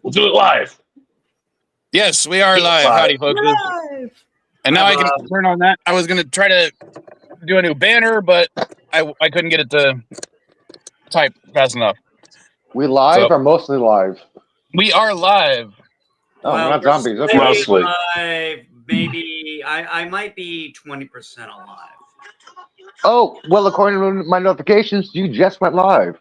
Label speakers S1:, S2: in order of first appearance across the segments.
S1: We'll do it live.
S2: Yes, we are live. Howdy, folks.
S3: Live.
S2: And now I can turn on that. I was going to try to do a new banner, but I couldn't get it to type fast enough.
S4: We live or mostly live?
S2: We are live.
S4: Oh, we're not zombies. Okay.
S1: Mostly.
S5: Live, maybe I might be 20% alive.
S4: Oh, well, according to my notifications, you just went live.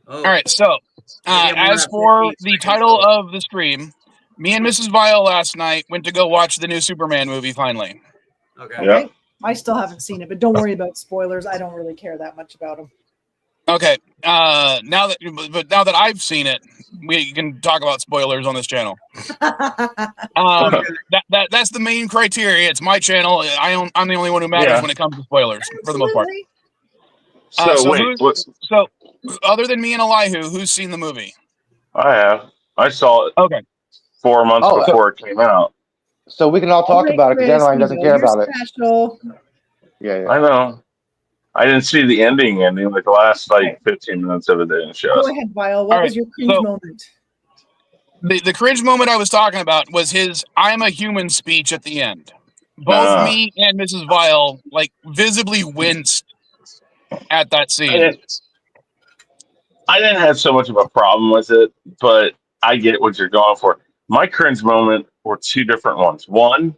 S5: Oh.
S2: All right, so as for the title of the stream, me and Mrs. Vile last night went to go watch the new Superman movie finally.
S5: Okay.
S1: Yeah.
S3: I still haven't seen it, but don't worry about spoilers. I don't really care that much about them.
S2: Okay, now that I've seen it, we can talk about spoilers on this channel. That's the main criteria. It's my channel. I'm the only one who matters when it comes to spoilers for the most part. So other than me and Elihu, who's seen the movie?
S1: I have. I saw it.
S2: Okay.
S1: 4 months before it came out.
S4: So we can all talk about it because Adeline doesn't care about it. Yeah.
S1: I know. I didn't see the ending. Like the last 15 minutes of it didn't show.
S3: Go ahead, Vile. What was your cringe moment?
S2: The cringe moment I was talking about was his "I'm a human" speech at the end. Both me and Mrs. Vile visibly winced at that scene.
S1: I didn't have so much of a problem with it, but I get what you're going for. My cringe moment were two different ones. One,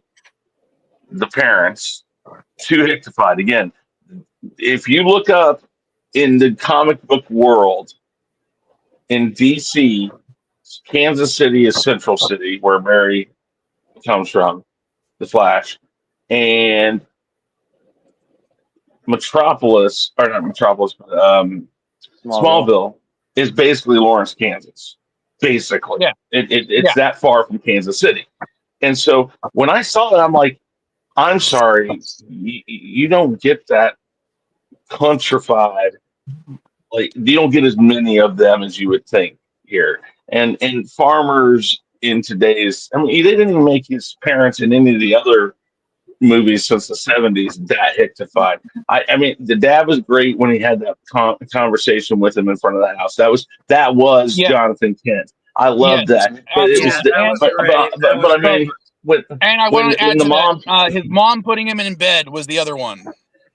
S1: the parents. Two, Hictified. Again, if you look up in the comic book world, in DC, Kansas City is Central City, where Mary comes from, the Flash. And Smallville is basically Lawrence, Kansas. Basically.
S2: Yeah.
S1: It's that far from Kansas City. And so when I saw that, I'm like, I'm sorry, you don't get that countrified. Like, you don't get as many of them as you would think here. And farmers in today's, I mean, they didn't even make his parents in any of the other movies since the 70s that Hictified. I mean, the dad was great when he had that conversation with him in front of the house. That was Jonathan Kent. I love that. But it was, I mean,
S2: and I want to add to that, his mom putting him in bed was the other one.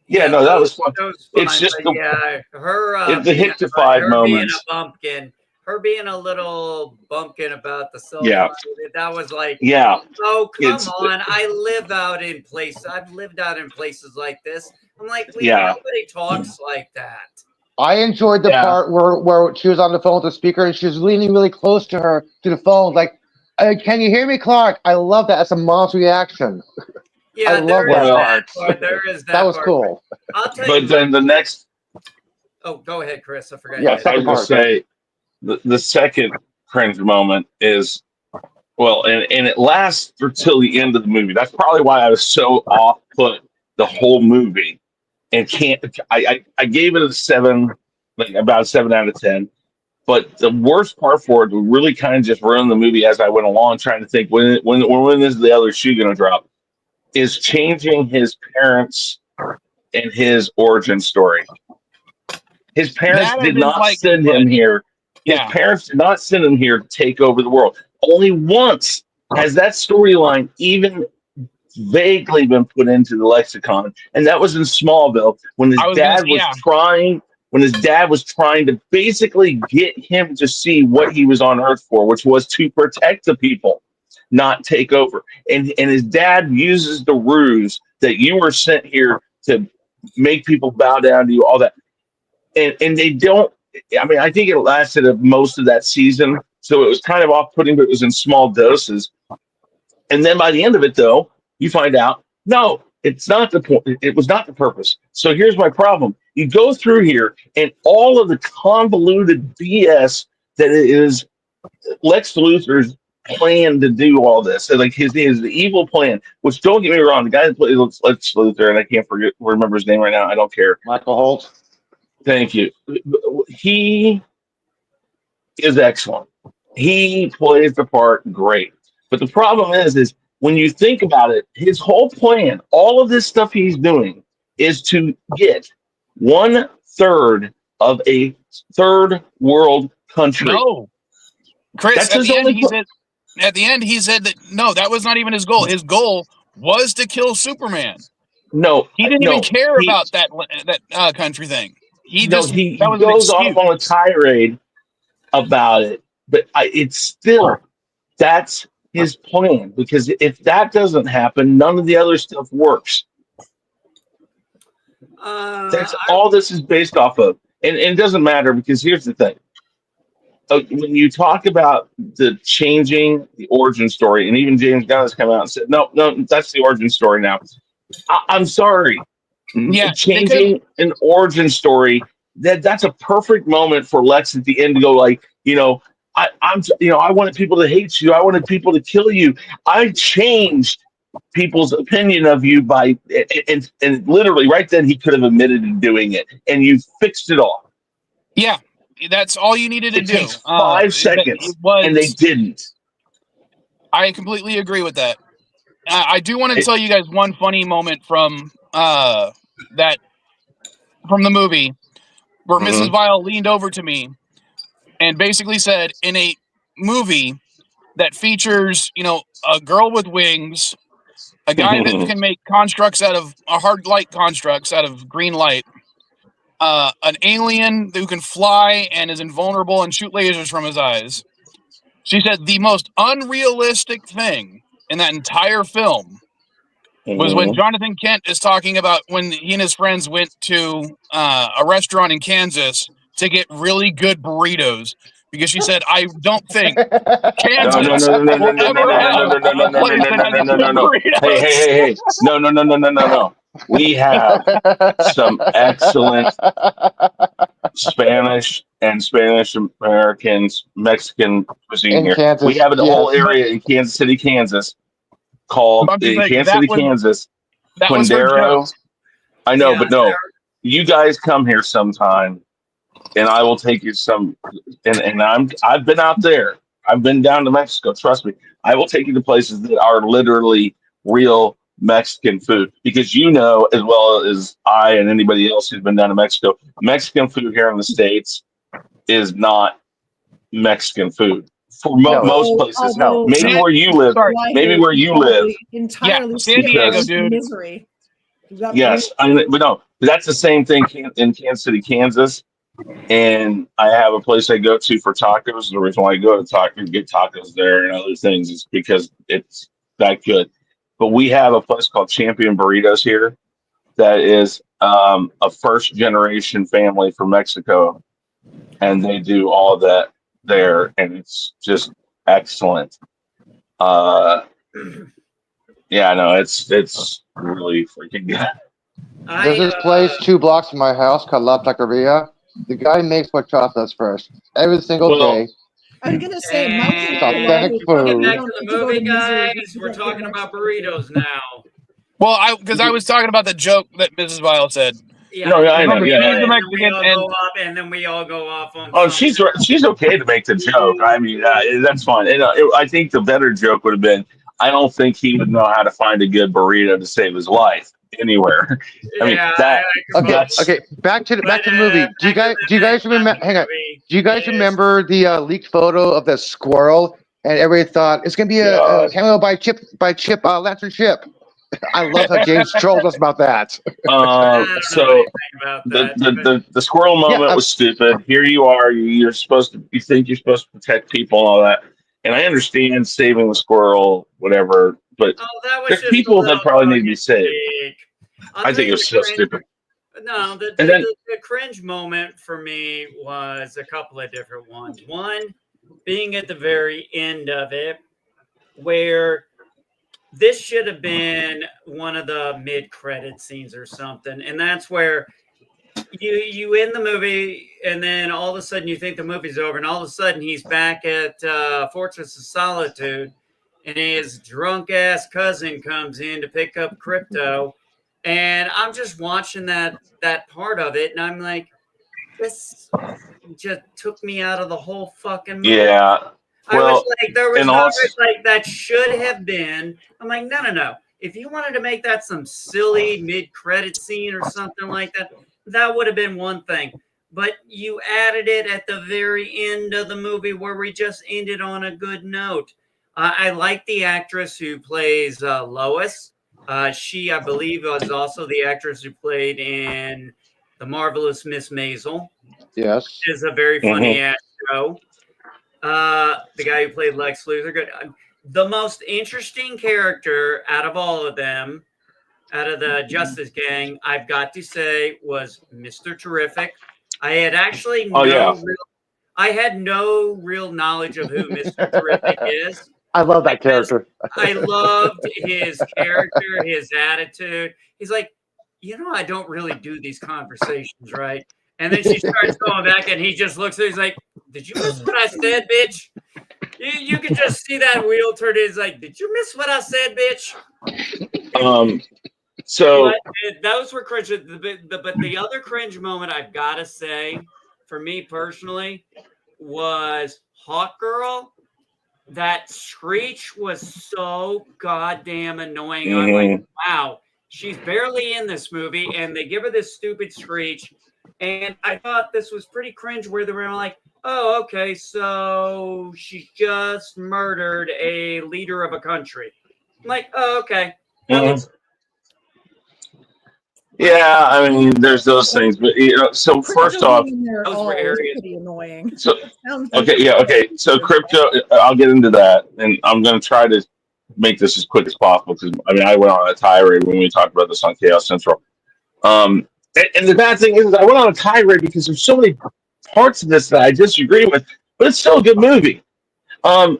S1: Yeah, no, that was fun. It's just the Hictified moment.
S5: Her being a little bumpkin about the silver.
S1: Yeah.
S5: That was like, oh, come on. I've lived out in places like this. I'm like, nobody talks like that.
S4: I enjoyed the part where she was on the phone with the speaker and she was leaning really close to the phone, like, can you hear me, Clark? I love that. That's a mom's reaction.
S5: Yeah,
S4: I love that part.
S5: There is that.
S4: That was cool.
S5: I'll tell
S1: you. But then the next.
S5: Oh, go ahead, Chris. I forgot.
S1: Yeah, I was going to say the second cringe moment is, and it lasts until the end of the movie. That's probably why I was so off put the whole movie, and I gave it a 7, about a 7 out of 10. But the worst part for it really kind of just ruined the movie as I went along, trying to think when is the other shoe going to drop, is changing his parents and his origin story. His parents did not send him here. His parents did not send him here to take over the world. Only once has that storyline even vaguely been put into the lexicon, and that was in Smallville when his dad was trying to basically get him to see what he was on Earth for, which was to protect the people, not take over. And his dad uses the ruse that you were sent here to make people bow down to you, all that. And they don't, I mean, I think it lasted most of that season, so it was kind of off-putting, but it was in small doses. And then by the end of it, though, you find out, no, it's not the point. It was not the purpose. So here's my problem. You go through here, and all of the convoluted BS that is Lex Luthor's plan to do all this, and his the evil plan. Which, don't get me wrong, the guy that plays Lex Luthor, and I can't remember his name right now. I don't care.
S4: Michael Holt.
S1: Thank you. He is excellent. He plays the part great. But the problem is when you think about it, his whole plan, all of this stuff he's doing, is to get 1/3 of a third world country.
S2: Chris,
S1: That's his only.
S2: At the end, he said that no, that was not even his goal. His goal was to kill Superman.
S1: No,
S2: he didn't even care about that country thing. He
S1: goes off on a tirade about it, but it's still that's his plan, because if that doesn't happen, none of the other stuff works. That's all this is based off of, and it doesn't matter, because here's the thing. When you talk about the changing the origin story, and even James Gunn has come out and said, no, that's the origin story now. I'm sorry.
S2: Yeah,
S1: changing an origin story, that's a perfect moment for Lex at the end to go like, I wanted people to hate you. I wanted people to kill you. I changed people's opinion of you by, and literally right then he could have admitted to doing it, and you fixed it all.
S2: Yeah, that's all you needed to do.
S1: It takes 5 seconds, and they didn't.
S2: I completely agree with that. I do want to tell you guys one funny moment from the movie where Mrs. Vile leaned over to me and basically said, in a movie that features, a girl with wings, a guy that can make constructs out of hard light constructs out of green light, an alien who can fly and is invulnerable and shoot lasers from his eyes. She said the most unrealistic thing in that entire film was when Jonathan Kent is talking about when he and his friends went to a restaurant in Kansas to get really good burritos, because she said, I don't think Kansas will ever have a place that has good burritos.
S1: Hey. No. We have some excellent Spanish Americans, Mexican cuisine here.
S4: Kansas,
S1: we have a whole area in Kansas City, Kansas, called Kansas, Quindaro. I know, but no, you guys come here sometime, and I will take you some. And I've been out there. I've been down to Mexico. Trust me, I will take you to places that are literally real Mexican food, because as well as I and anybody else who's been down to Mexico, Mexican food here in the States is not Mexican food for most places.
S3: No,
S1: maybe where you live. Maybe where you live.
S3: Entirely
S2: San Diego, dude.
S3: Misery.
S1: Yes, but no, that's the same thing in Kansas City, Kansas. And I have a place I go to for tacos. The reason why I go to get tacos there and other things is because it's that good. But we have a place called Champion Burritos here that is a first generation family from Mexico, and they do all of that there, and it's just excellent. Yeah, no, it's really freaking good.
S4: There's this place 2 blocks from my house called La Taqueria. The guy makes horchata's first every single day.
S3: I was gonna say,
S4: it's authentic food.
S5: Back to the movie, guys. We're talking about burritos now.
S2: Well, because I was talking about the joke that Mrs. Vile said.
S5: Yeah,
S1: I know.
S5: And then we all go off on.
S1: Oh, she's okay to make the joke. I mean, that's fine. And I think the better joke would have been, I don't think he would know how to find a good burrito to save his life anywhere. I mean,
S4: okay. Back to the movie. Do you guys remember? Hang on. Do you guys remember the leaked photo of the squirrel? And everybody thought it's gonna be a cameo by Chip Lantern Chip. I love how James trolled us about that.
S1: So the squirrel moment was stupid. Here you are. You think you're supposed to protect people and all that. And I understand saving the squirrel, whatever, but there's people that probably need to be saved. I think it was so stupid.
S5: No, the cringe moment for me was a couple of different ones. One, being at the very end of it, where this should have been one of the mid-credit scenes or something, and that's where you end the movie, and then all of a sudden you think the movie's over, and all of a sudden he's back at Fortress of Solitude, and his drunk-ass cousin comes in to pick up crypto, and I'm just watching that part of it, and I'm like, this just took me out of the whole fucking movie.
S1: Yeah.
S5: I was like, there was numbers like that should have been. I'm like, no. If you wanted to make that some silly mid-credit scene or something like that, that would have been one thing. but you added it at the very end of the movie where we just ended on a good note. I like the actress who plays Lois. She, I believe, was also the actress who played in The Marvelous Miss Maisel.
S4: Yes.
S5: Which is a very funny ass show. The guy who played Lex Luthor. Good. The most interesting character out of all of them, out of the Justice Gang, I've got to say, was Mr. Terrific. I had actually I had no real knowledge of who Mr. Terrific is.
S4: I love that character.
S5: I loved his character, his attitude. He's like, I don't really do these conversations, right? And then she starts going back, and he just looks at her. He's like, "Did you miss what I said, bitch?" You can just see that wheel turn. He's like, "Did you miss what I said, bitch?"
S1: So
S5: those were cringe. But the other cringe moment I've got to say, for me personally, was Hawk Girl. That screech was so goddamn annoying. I'm like, wow, she's barely in this movie, and they give her this stupid screech. And I thought this was pretty cringe where they were like, oh, okay, so she just murdered a leader of a country. I'm like, oh, okay.
S1: Yeah, I mean, there's those things, but so first off,
S5: those were areas
S3: pretty annoying.
S1: So So crypto, I'll get into that, and I'm going to try to make this as quick as possible because I went on a tirade when we talked about this on Chaos Central. And the bad thing is, I went on a tirade because there's so many parts of this that I disagree with, but it's still a good movie. I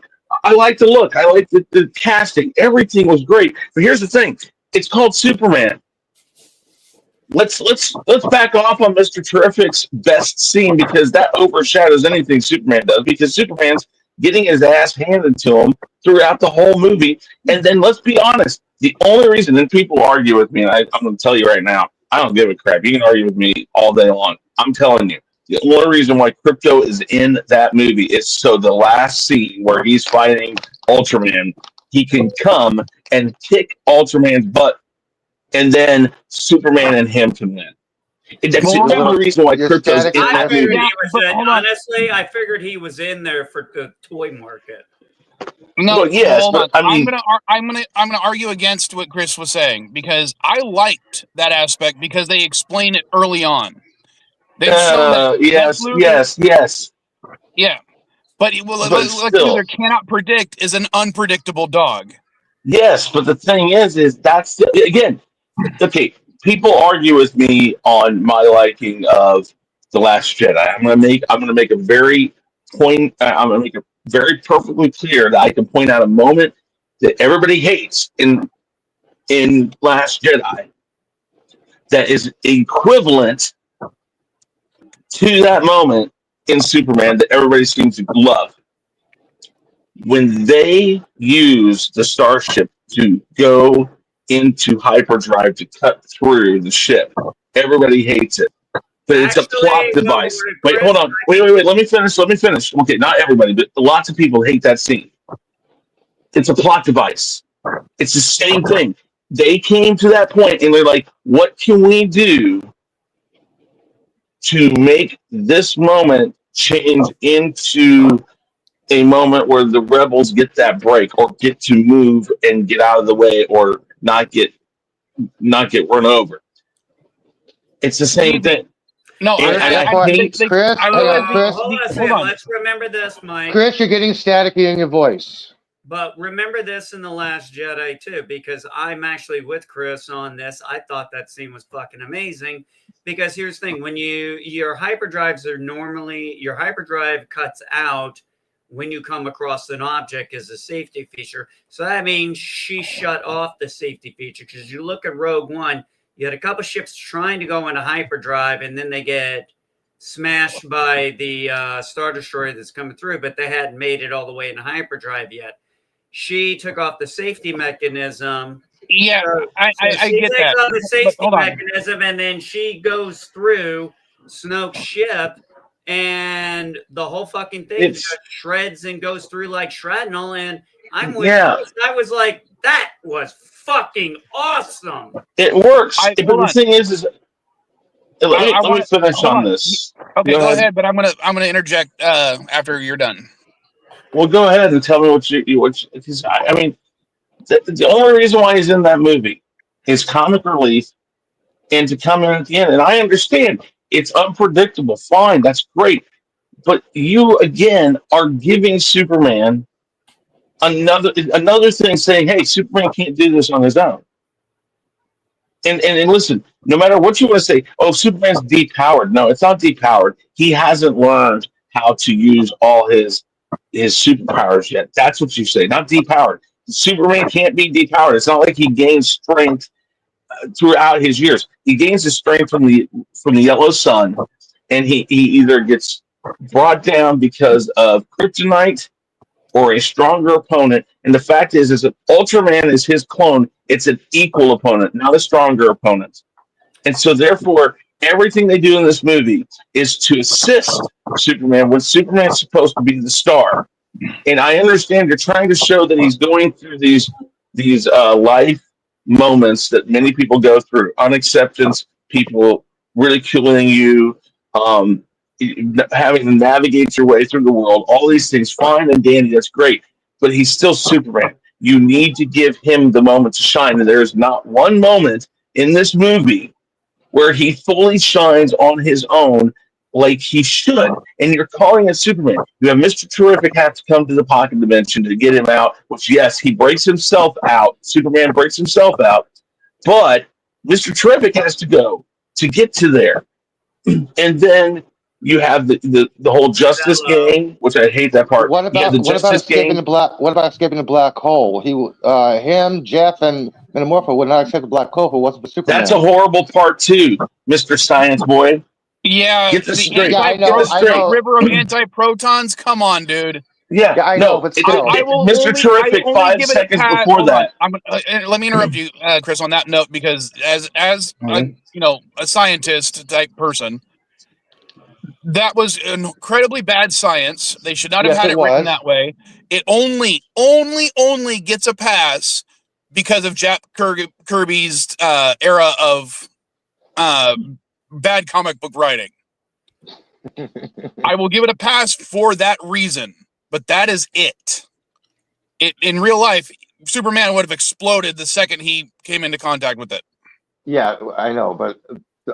S1: like the look, I like the casting, everything was great. But here's the thing: it's called Superman. Let's back off on Mr. Terrific's best scene because that overshadows anything Superman does, because Superman's getting his ass handed to him throughout the whole movie. And then let's be honest, the only reason, and people argue with me, and I'm going to tell you right now, I don't give a crap. You can argue with me all day long. I'm telling you, the only reason why Crypto is in that movie is so the last scene where he's fighting Ultraman, he can come and kick Ultraman's butt, and then Superman and him can win. That's the only reason why Crypto's in that movie.
S5: Honestly, I figured he was in there for the toy market.
S2: No,
S1: well, yes, but
S2: I'm gonna argue against what Chris was saying because I liked that aspect because they explain it early on. They show that
S1: yes.
S2: Yeah, but Luthor cannot predict is an unpredictable dog.
S1: Yes, but the thing is that's again. Okay, people argue with me on my liking of The Last Jedi. I'm gonna make a very very perfectly clear that I can point out a moment that everybody hates in Last Jedi that is equivalent to that moment in Superman that everybody seems to love. When they use the starship to go into hyperdrive to cut through the ship, everybody hates it, but it's a plot device. Wait, hold on. Wait. Let me finish. Okay, not everybody, but lots of people hate that scene. It's a plot device. It's the same thing. They came to that point and they're like, what can we do to make this moment change into a moment where the rebels get that break or get to move and get out of the way or not get run over. It's the same thing.
S2: No,
S4: Chris,
S5: hold on a second. Let's remember this, Mike.
S4: Chris, you're getting staticky in your voice.
S5: But remember this in The Last Jedi too, because I'm actually with Chris on this. I thought that scene was fucking amazing. Because here's the thing: when your hyperdrive cuts out when you come across an object as a safety feature. So that means she shut off the safety feature. Because you look at Rogue One, you had a couple ships trying to go into hyperdrive, and then they get smashed by the Star Destroyer that's coming through, but they hadn't made it all the way into hyperdrive yet. She took off the safety mechanism.
S2: Yeah, I get that.
S5: She takes off the safety mechanism, and then she goes through Snoke's ship, and the whole fucking thing just shreds and goes through like shrapnel. And I was like, that was fucking awesome.
S1: It works. But the thing is Let me finish
S2: hold
S1: on
S2: on.
S1: this.
S2: Okay, go ahead. But I'm gonna interject after you're done.
S1: Well, go ahead and tell me because I mean, the only reason why he's in that movie is comic relief and to come in at the end. And I understand it's unpredictable. Fine, that's great. But you again are giving Superman another thing, saying, "Hey, Superman can't do this on his own." And listen, no matter what you want to say, oh, Superman's depowered. No, it's not depowered. He hasn't learned how to use all his superpowers yet. That's what you say, not depowered. Superman can't be depowered. It's not like he gains strength throughout his years. He gains his strength from the yellow sun, and he either gets brought down because of kryptonite or a stronger opponent. And the fact is that Ultraman is his clone. It's an equal opponent, not a stronger opponent. And so, therefore, everything they do in this movie is to assist Superman when Superman's supposed to be the star. And I understand you're trying to show that he's going through these life moments that many people go through: unacceptance, people ridiculing you, having to navigate your way through the world. All these things, fine and dandy, that's great. But he's still Superman. You need to give him the moment to shine. And there is not one moment in this movie where he fully shines on his own like he should. And you're calling it Superman. You have Mr. Terrific have to come to the pocket dimension to get him out, which, yes, he breaks himself out. Superman breaks himself out. But Mr. Terrific has to go to get to there. And then you have the whole Justice Gang, which I hate that part.
S4: What about escaping the black hole? Him, Jeff, and Metamorpho would not escape the black hole if it wasn't for Superman.
S1: That's a horrible part too, Mr. Science Boy.
S2: Yeah,
S1: get this straight.
S4: Yeah, I know.
S2: River of anti-protons. Come on, dude.
S1: Yeah,
S4: I know, but still.
S1: Mr. Terrific, 5 seconds before that.
S2: Let me interrupt you, Chris, on that note, because as a scientist type person, that was incredibly bad science. They should not have had it written that way. It only gets a pass because of Jack Kirby's era of bad comic book writing. I will give it a pass for that reason, but that is it. In real life, Superman would have exploded the second he came into contact with it.
S4: Yeah, I know, but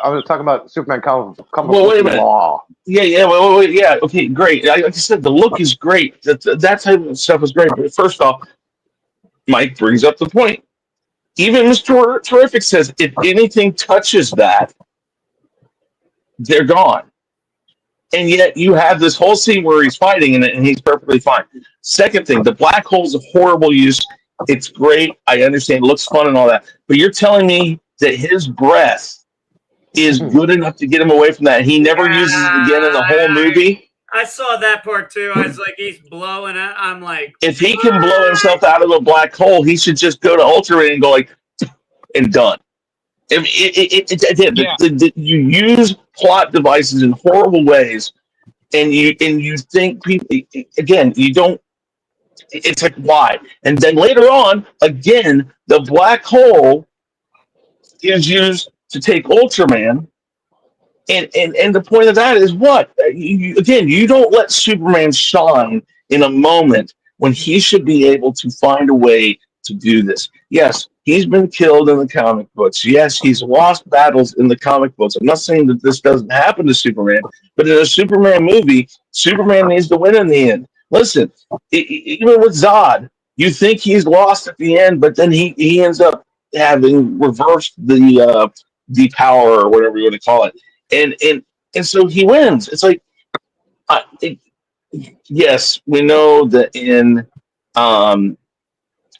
S4: I was talking about Superman comic
S1: wait a minute.
S4: Law.
S1: Yeah, yeah, okay, great. Like I said, the look is great. That type of stuff is great. But first off, Mike brings up the point. Even Mr. Terrific says if anything touches that, they're gone. And yet you have this whole scene where he's fighting in it and he's perfectly fine. Second thing, the black hole's a horrible use. It's great. I understand. It looks fun and all that. But you're telling me that his breath is good enough to get him away from that. He never uses it again in the whole movie.
S5: I saw that part too. I was like, he's blowing it. I'm like,
S1: if he can blow himself out of a black hole, he should just go to Ultraman and go like, and done. You use plot devices in horrible ways, and you think people again. You don't. It's like why? And then later on, again, the black hole is used to take Ultraman, and the point of that is what? You don't let Superman shine in a moment when he should be able to find a way to do this. Yes, he's been killed in the comic books. Yes, he's lost battles in the comic books. I'm not saying that this doesn't happen to Superman, but in a Superman movie, Superman needs to win in the end. Listen, even with Zod, you think he's lost at the end, but then he ends up having reversed the power or whatever you want to call it, and so he wins. It's like, yes, we know that in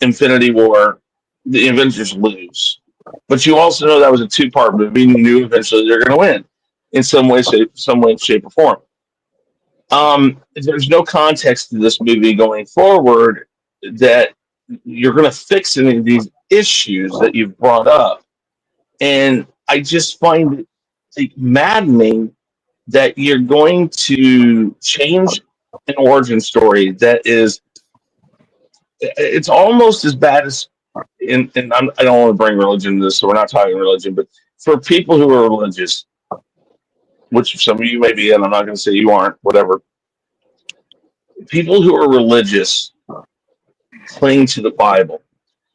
S1: Infinity War, the Avengers lose, but you also know that was a 2-part movie, and you knew eventually they're going to win in some way, shape, or form. There's no context to this movie going forward that you're going to fix any of these issues that you've brought up, and I just find it maddening that you're going to change an origin story that is. It's almost as bad as, I don't want to bring religion into this, so we're not talking religion, but for people who are religious, which some of you may be, and I'm not going to say you aren't, whatever. People who are religious cling to the Bible.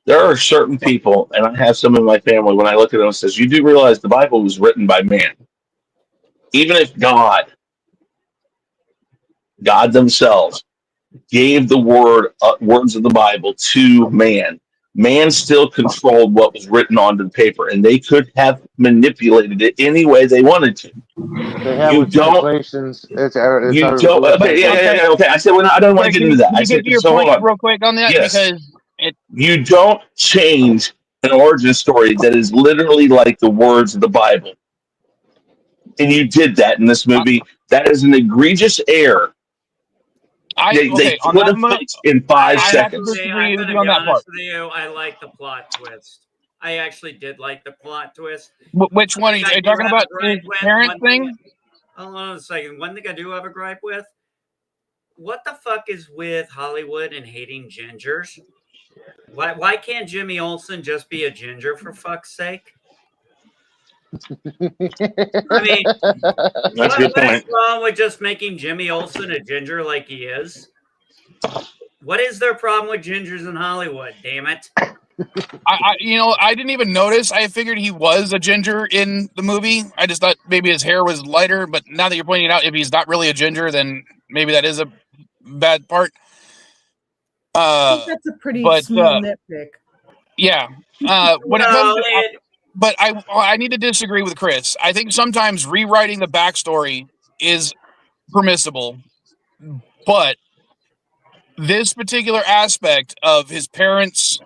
S1: There are certain people, and I have some in my family, when I look at them, it says, you do realize the Bible was written by man. Even if God themselves, gave the words of the Bible to man, man still controlled what was written onto the paper, and they could have manipulated it any way they wanted to.
S4: They have
S1: You
S4: with
S1: don't.
S4: translations.
S1: You don't. Okay, yeah. Okay, I said I don't want to get into that. I
S2: Can you
S1: said
S2: get your
S1: so. Hold
S2: point
S1: on.
S2: real quick on that?
S1: Yes.
S2: Because
S1: You don't change an origin story that is literally like the words of the Bible, and you did that in this movie. That is an egregious error. They could have fixed in 5 seconds.
S2: I'm
S5: gonna be honest with you. I like the plot twist. I actually did like the plot twist.
S2: Which one are you talking about? The parent thing?
S5: Hold on a second. One thing I do have a gripe with. What the fuck is with Hollywood and hating gingers? Why can't Jimmy Olsen just be a ginger, for fuck's sake? I mean,
S1: That's a good point.
S5: What's wrong with just making Jimmy Olsen a ginger like he is? What is their problem with gingers in Hollywood? Damn it!
S2: I didn't even notice. I figured he was a ginger in the movie. I just thought maybe his hair was lighter. But now that you're pointing it out, if he's not really a ginger, then maybe that is a bad part.
S3: I think that's a pretty small nitpick.
S2: Yeah. When it comes to, but I need to disagree with Chris. I think sometimes rewriting the backstory is permissible, but this particular aspect of his parents,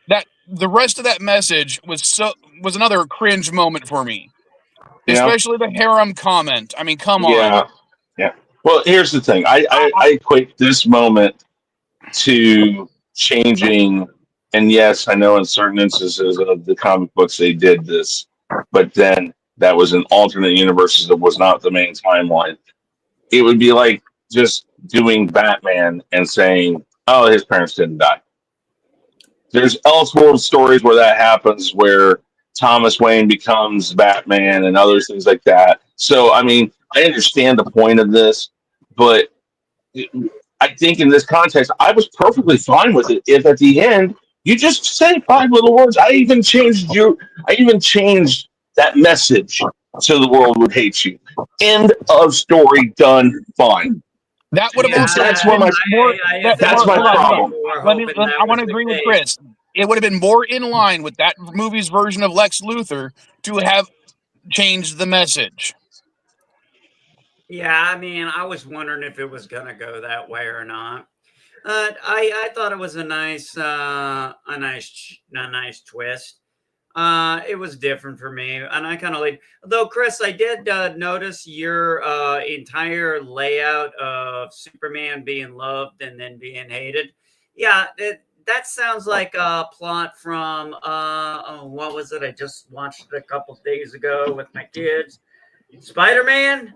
S2: that the rest of that message was another cringe moment for me. Yeah. Especially the harem comment. I mean, come on.
S1: Yeah. Well, here's the thing. I equate this moment to changing, and yes, I know in certain instances of the comic books they did this, but then that was in alternate universes that was not the main timeline. It would be like just doing Batman and saying, oh, his parents didn't die. There's Elseworld stories where that happens, where Thomas Wayne becomes Batman and other things like that. So, I mean, I understand the point of this, but I think in this context, I was perfectly fine with it if at the end you just say 5 little words. I even changed that message so the world would hate you. End of story. Done. Fine.
S2: That would have also.
S1: That's my problem.
S2: I want to agree with Chris. It would have been more in line with that movie's version of Lex Luthor to have changed the message.
S5: Yeah, I mean, I was wondering if it was gonna go that way or not. I thought it was a nice twist. It was different for me, and I kind of like. Though, Chris, I did notice your entire layout of Superman being loved and then being hated. Yeah, that sounds like a plot from what was it? I just watched it a couple days ago with my kids. Spider-Man.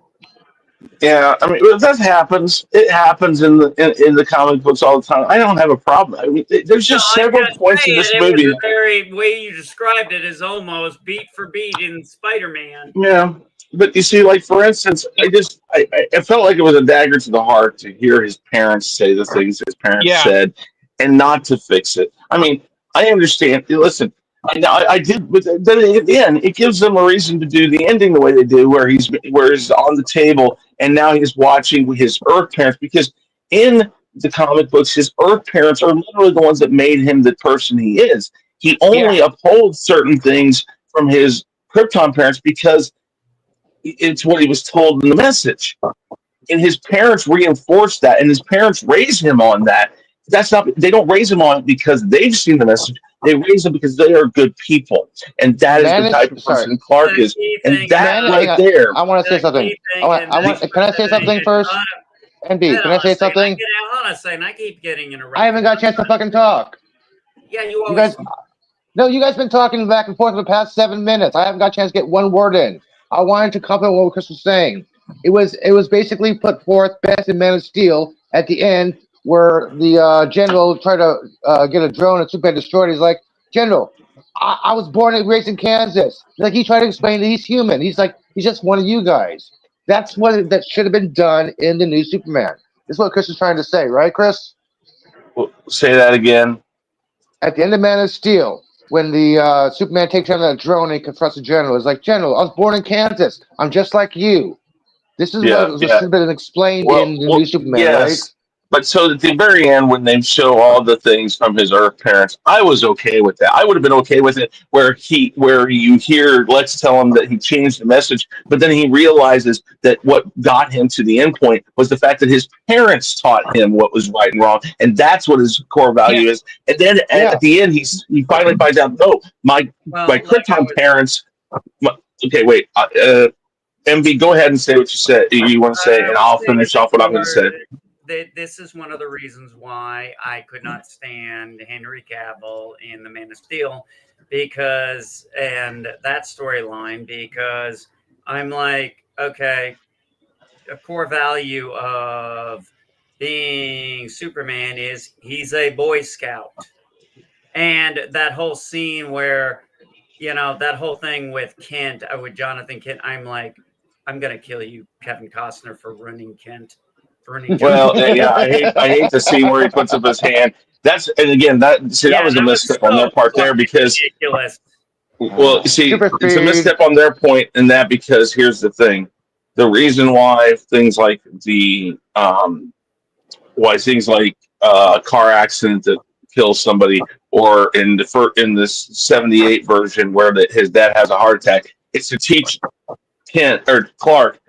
S1: Yeah, I mean that happens. It happens in the comic books all the time. I don't have a problem. I mean, there's just several points in this movie.
S5: The very way you described it is almost beat for beat in Spider-Man.
S1: Yeah, but you see, like for instance, I felt like it was a dagger to the heart to hear his parents say the things his parents said, and not to fix it. I mean, I understand. Listen. I did, but then at the end, it gives them a reason to do the ending the way they do, where he's on the table, and now he's watching his Earth parents, because in the comic books, his Earth parents are literally the ones that made him the person he is. He only upholds certain things from his Krypton parents because it's what he was told in the message, and his parents reinforced that, and his parents raised him on that. They don't raise him on it because they've seen the message. They raise him because they are good people, and that is the type of person Clark is. And that there.
S4: I want to say something. Can I say something first? NB, can I say something?
S5: Hold on a second. I keep getting interrupted.
S4: I haven't got a chance to fucking talk.
S5: Yeah, you guys.
S4: No, you guys been talking back and forth for the past 7 minutes. I haven't got a chance to get one word in. I wanted to compliment what Chris was saying. It was basically put forth best in Man of Steel at the end, where the general tried to get a drone and Superman destroyed it. He's like, General, I was born and raised in Kansas. Like he tried to explain that he's human. He's like, he's just one of you guys. That's what that should have been done in the new Superman. This is what Chris is trying to say, right, Chris?
S1: Well, say that again.
S4: At the end of Man of Steel, when the Superman takes down that drone and he confronts the general, it's like, General, I was born in Kansas. I'm just like you. This is what should have been explained in the new Superman, right?
S1: But so at the very end, when they show all the things from his Earth parents, I was okay with that. I would have been okay with it where you hear Lex tell him that he changed the message, but then he realizes that what got him to the end point was the fact that his parents taught him what was right and wrong, and that's what his core value is. And then at the end, he finally finds out, no, my Krypton parents. Okay, wait. MV, go ahead and say what you want to say, and I'll finish off what I'm going to say.
S5: This is one of the reasons why I could not stand Henry Cavill in the Man of Steel, and that storyline, because I'm like, okay, a core value of being Superman is he's a Boy Scout. And that whole scene where, that whole thing with Kent, with Jonathan Kent, I'm like, I'm going to kill you, Kevin Costner, for ruining Kent.
S1: Well, yeah, I hate the scene where he puts up his hand. That was a misstep on their part there because ridiculous. Well, see, it's a misstep on their point in that because here's the thing: the reason why things like a car accident that kills somebody, or in this '78 version where his dad has a heart attack, it's to teach Kent or Clark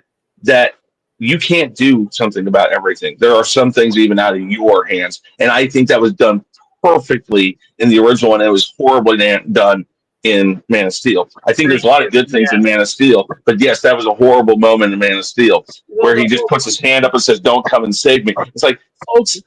S1: that you can't do something about everything. There are some things even out of your hands. And I think that was done perfectly in the original, and it was horribly done in Man of Steel. I think there's a lot of good things in Man of Steel, but yes, that was a horrible moment in Man of Steel where he just puts his hand up and says, "Don't come and save me." It's like, folks,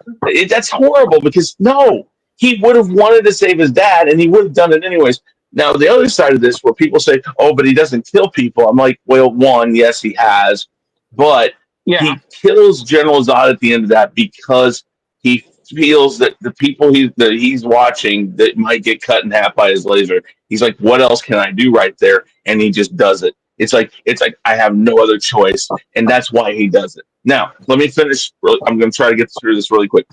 S1: that's horrible because no, he would have wanted to save his dad and he would have done it anyways. Now, the other side of this where people say, "Oh, but he doesn't kill people." I'm like, well, one, yes, he has, but he kills General Zod at the end of that because he feels that the people that he's watching that might get cut in half by his laser. He's like, what else can I do right there? And he just does it. It's like I have no other choice, and that's why he does it. Now, let me finish. I'm going to try to get through this really quick.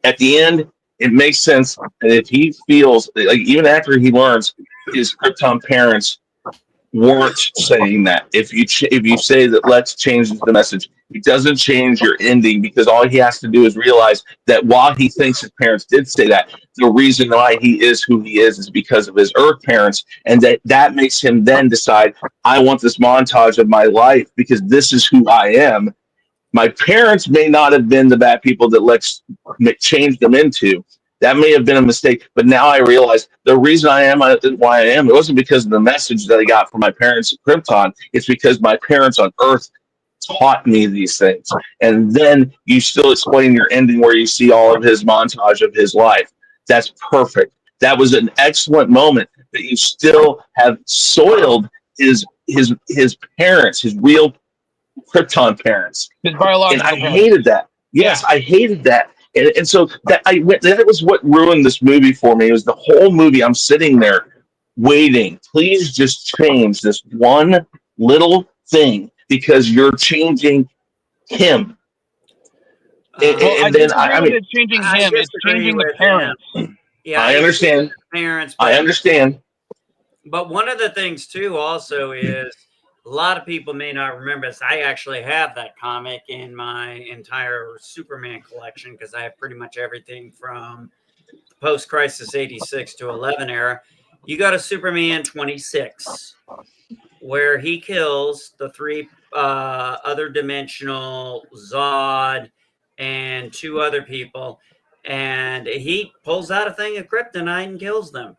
S1: At the end, it makes sense that if he feels like even after he learns his Krypton parents weren't saying that. If you say that let's change the message, it doesn't change your ending because all he has to do is realize that while he thinks his parents did say that, the reason why he is who he is because of his Earth parents, and that makes him then decide, I want this montage of my life because this is who I am. My parents may not have been the bad people that Lex changed them into. That may have been a mistake, but now I realize the reason I am why I am, it wasn't because of the message that I got from my parents at Krypton. It's because my parents on Earth taught me these things. And then you still explain your ending where you see all of his montage of his life. That's perfect. That was an excellent moment, but you still have soiled his parents, his real Krypton parents.
S2: His biological
S1: and I hated that. Yes, I hated that. And so that was what ruined this movie for me. It was the whole movie. I'm sitting there waiting. Please just change this one little thing because you're changing him.
S2: I mean, it's changing him. It's changing the parents.
S5: Yeah,
S1: I understand.
S5: Parents.
S1: I understand.
S5: But one of the things too, also, is a lot of people may not remember this. I actually have that comic in my entire Superman collection because I have pretty much everything from post-Crisis 86 to 11 era. You go to Superman 26, where he kills the three other dimensional Zod and two other people, and he pulls out a thing of kryptonite and kills them.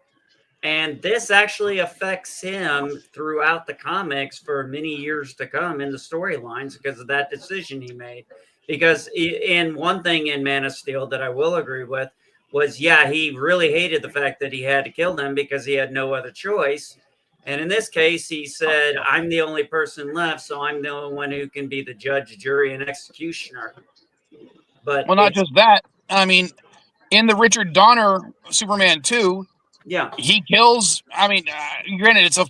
S5: And this actually affects him throughout the comics for many years to come in the storylines because of that decision he made. Because in one thing in Man of Steel that I will agree with was, he really hated the fact that he had to kill them because he had no other choice. And in this case, he said, I'm the only person left, so I'm the only one who can be the judge, jury, and executioner. But
S2: not just that. I mean, in the Richard Donner Superman 2,
S5: Yeah.
S2: He kills. I mean, granted, it's a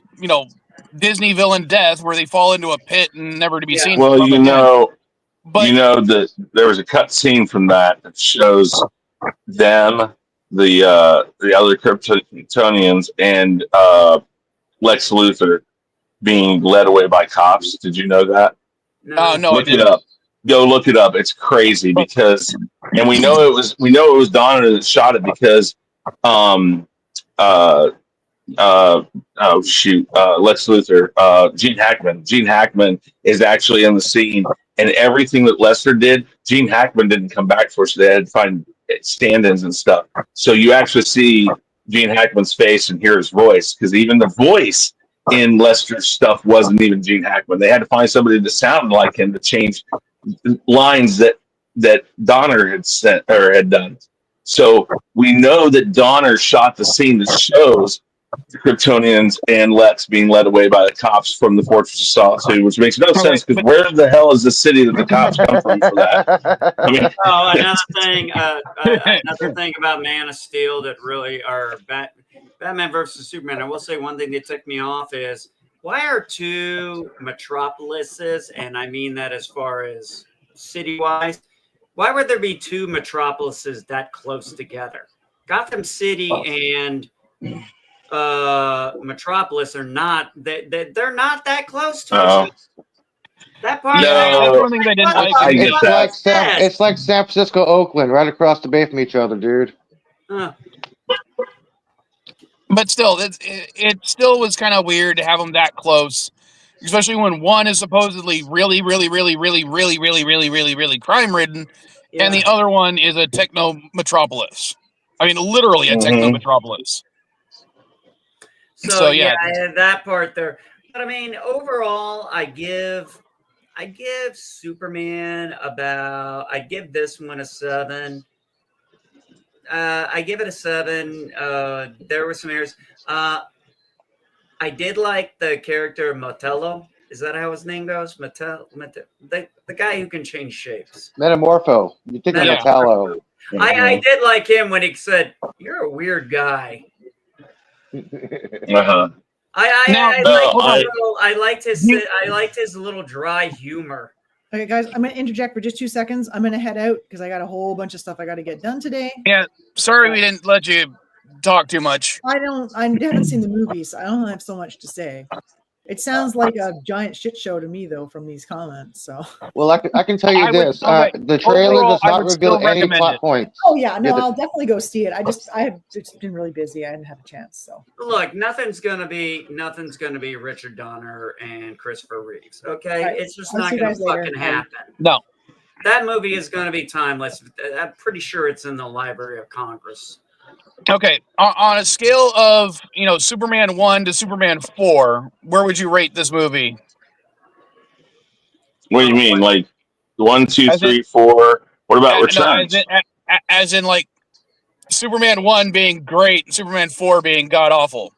S2: Disney villain death where they fall into a pit and never to be seen.
S1: Well,
S2: from again. But
S1: that there was a cut scene from that shows them, the other Kryptonians, and Lex Luthor being led away by cops. Did you know that?
S2: no,
S1: Look
S2: I
S1: it
S2: didn't.
S1: up. Go look it up. It's crazy because, and we know it was Donner that shot it because, Lex Luthor, Gene Hackman is actually in the scene, and everything that Lester did, Gene Hackman didn't come back for, so they had to find stand-ins and stuff. So you actually see Gene Hackman's face and hear his voice, because even the voice in Lester's stuff wasn't even Gene Hackman. They had to find somebody that sounded like him to change lines that Donner had done. So we know that Donner shot the scene that shows the Kryptonians and Lex being led away by the cops from the Fortress of Solitude, which makes no sense, because where the hell is the city that the cops come from for that? I mean,
S5: another thing about Man of Steel that really are Batman versus Superman. I will say one thing that took me off is, why are two metropolises, and I mean that as far as city-wise, why would there be two metropolises that close together? Gotham City and Metropolis are not, they're not that close to each other. That part,
S2: that's one thing they didn't like.
S4: It's like San Francisco, Oakland, right across the bay from each other, dude.
S2: But still, it still was kind of weird to have them that close, especially when one is supposedly really crime ridden, and the other one is a techno metropolis. I mean, literally a techno metropolis.
S5: So yeah, that part there. But I mean, overall, I give Superman I give this one a 7. I give it a 7. There were some errors. I did like the character Motello. Is that how his name goes? The guy who can change shapes.
S4: Metamorpho. You think of Metallo.
S5: I did like him when he said, "You're a weird guy." I liked his little dry humor.
S3: Okay, guys, I'm going to interject for just 2 seconds. I'm going to head out because I got a whole bunch of stuff I got to get done today.
S2: Yeah, sorry we didn't let you talk too much.
S3: I haven't seen the movie, so I don't have so much to say. It sounds like a giant shit show to me, though, from these comments. So,
S4: well, I can tell you this: the trailer does not reveal any plot points.
S3: Oh yeah, no, I'll definitely go see it. I've just been really busy. I didn't have a chance. So,
S5: look, nothing's gonna be Richard Donner and Christopher Reeves. Okay, right. It's just not gonna fucking happen.
S2: No,
S5: that movie is gonna be timeless. I'm pretty sure it's in the Library of Congress.
S2: Okay, on a scale of Superman 1 to Superman 4, where would you rate this movie?
S1: What do you mean, like 1, 2, 3, 4? What about Returns?
S2: As in, like Superman 1 being great, and Superman 4 being god awful.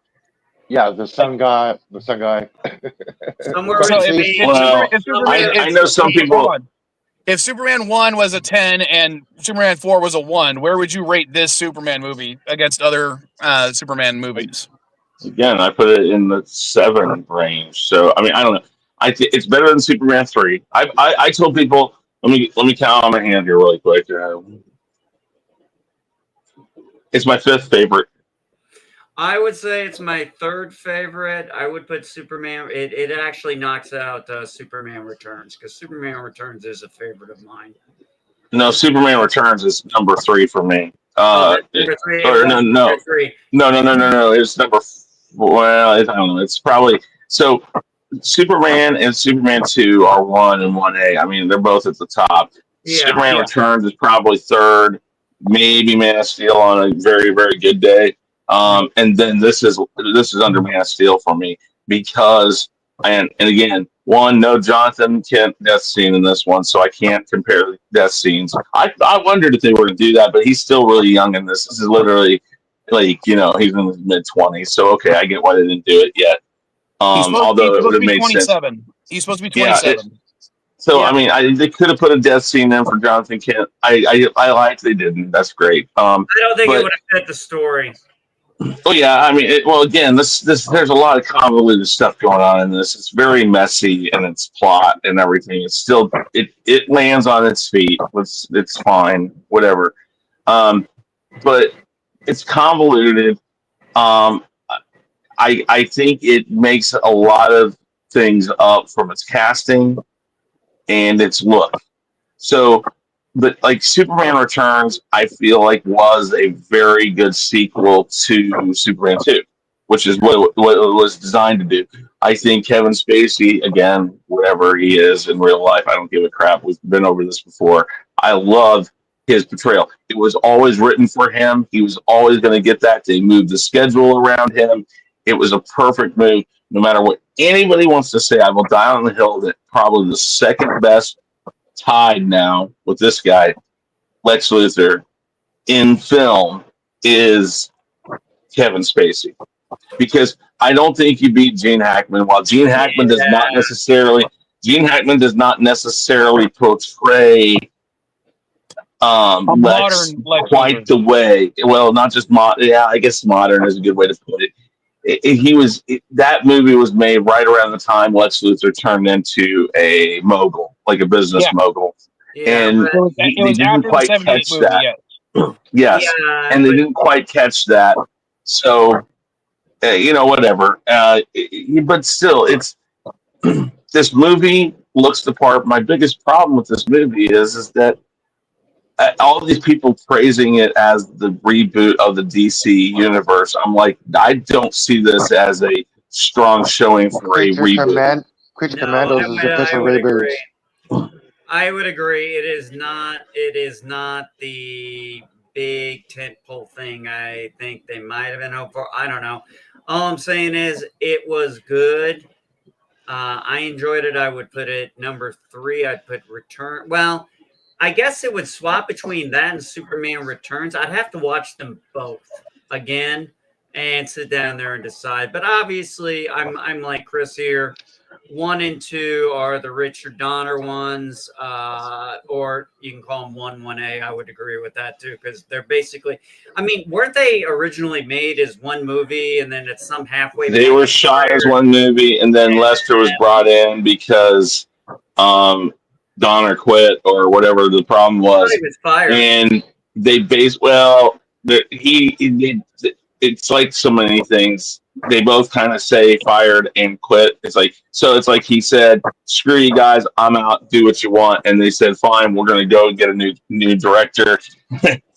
S4: Yeah, the sun guy.
S5: Somewhere
S1: I know some people.
S2: If Superman 1 was a 10 and Superman 4 was a 1, where would you rate this Superman movie against other Superman movies?
S1: Again, I put it in the 7 range. So I mean, I don't know. It's better than Superman 3. I told people, let me count on my hand here really quick. It's my 5th favorite.
S5: I would say it's my 3rd favorite. I would put Superman. It actually knocks out Superman Returns, because Superman Returns is a favorite of mine.
S1: No, Superman Returns is number 3 for me.
S5: No.
S1: It's number. Well, I don't know. It's probably so. Superman and Superman 2 are 1 and 1A. I mean, they're both at the top. Superman Returns is probably 3rd. Maybe Man of Steel on a very, very good day. And then this is under Man of Steel for me, because and again, no Jonathan Kent death scene in this one, so I can't compare the death scenes. I wondered if they were to do that, but he's still really young in this. This is literally he's in his mid-20s, so okay, I get why they didn't do it yet. Although it would have made sense.
S2: He's supposed to be 27.
S1: I mean, they could have put a death scene in for Jonathan Kent. I like they didn't. That's great.
S5: I don't think it would have fit the story.
S1: Oh yeah, I mean, again, this there's a lot of convoluted stuff going on in this. It's very messy in its plot and everything. It's still it lands on its feet. It's fine, whatever. But it's convoluted. Um, I think it makes a lot of things up from its casting and its look. So, but like Superman Returns, I feel like was a very good sequel to Superman 2, which is what it was designed to do. I think Kevin Spacey, again, whatever he is in real life, I don't give a crap. We've been over this before. I love his portrayal. It was always written for him. He was always going to get that. They moved the schedule around him. It was a perfect move. No matter what anybody wants to say, I will die on the hill that probably the second best, tied now with this guy, Lex Luthor, in film is Kevin Spacey. Because I don't think you beat Gene Hackman. While Gene Hackman does not necessarily portray Lex quite the way. Well, not just modern. Yeah, I guess modern is a good way to put it. That movie was made right around the time Lex Luthor turned into a mogul, like a business mogul, and they didn't quite catch that. Yes, and they didn't quite catch that. So, whatever. But still, it's this movie looks the part. My biggest problem with this movie is that all these people praising it as the reboot of the DC universe. I'm like, I don't see this as a strong showing for a reboot.
S4: Creature Commandos is the official reboot.
S5: I would agree. It is not the big tentpole thing I think they might have been hoping for. I don't know. All I'm saying is it was good. I enjoyed it. I would put it number 3. I'd put Return. Well, I guess it would swap between that and Superman Returns. I'd have to watch them both again and sit down there and decide. But obviously, I'm like Chris here. 1 and 2 are the Richard Donner ones, or you can call them 1, 1A. I would agree with that too, because they're basically. I mean, weren't they originally made as one movie, and then it's some halfway?
S1: They were shot as one movie, and then Lester was brought in because Donner quit or whatever the problem was.
S5: He was fired.
S1: And they it's like so many things. They both kind of say fired and quit. It's like he said, screw you guys, I'm out, do what you want. And they said, fine, we're going to go get a new director.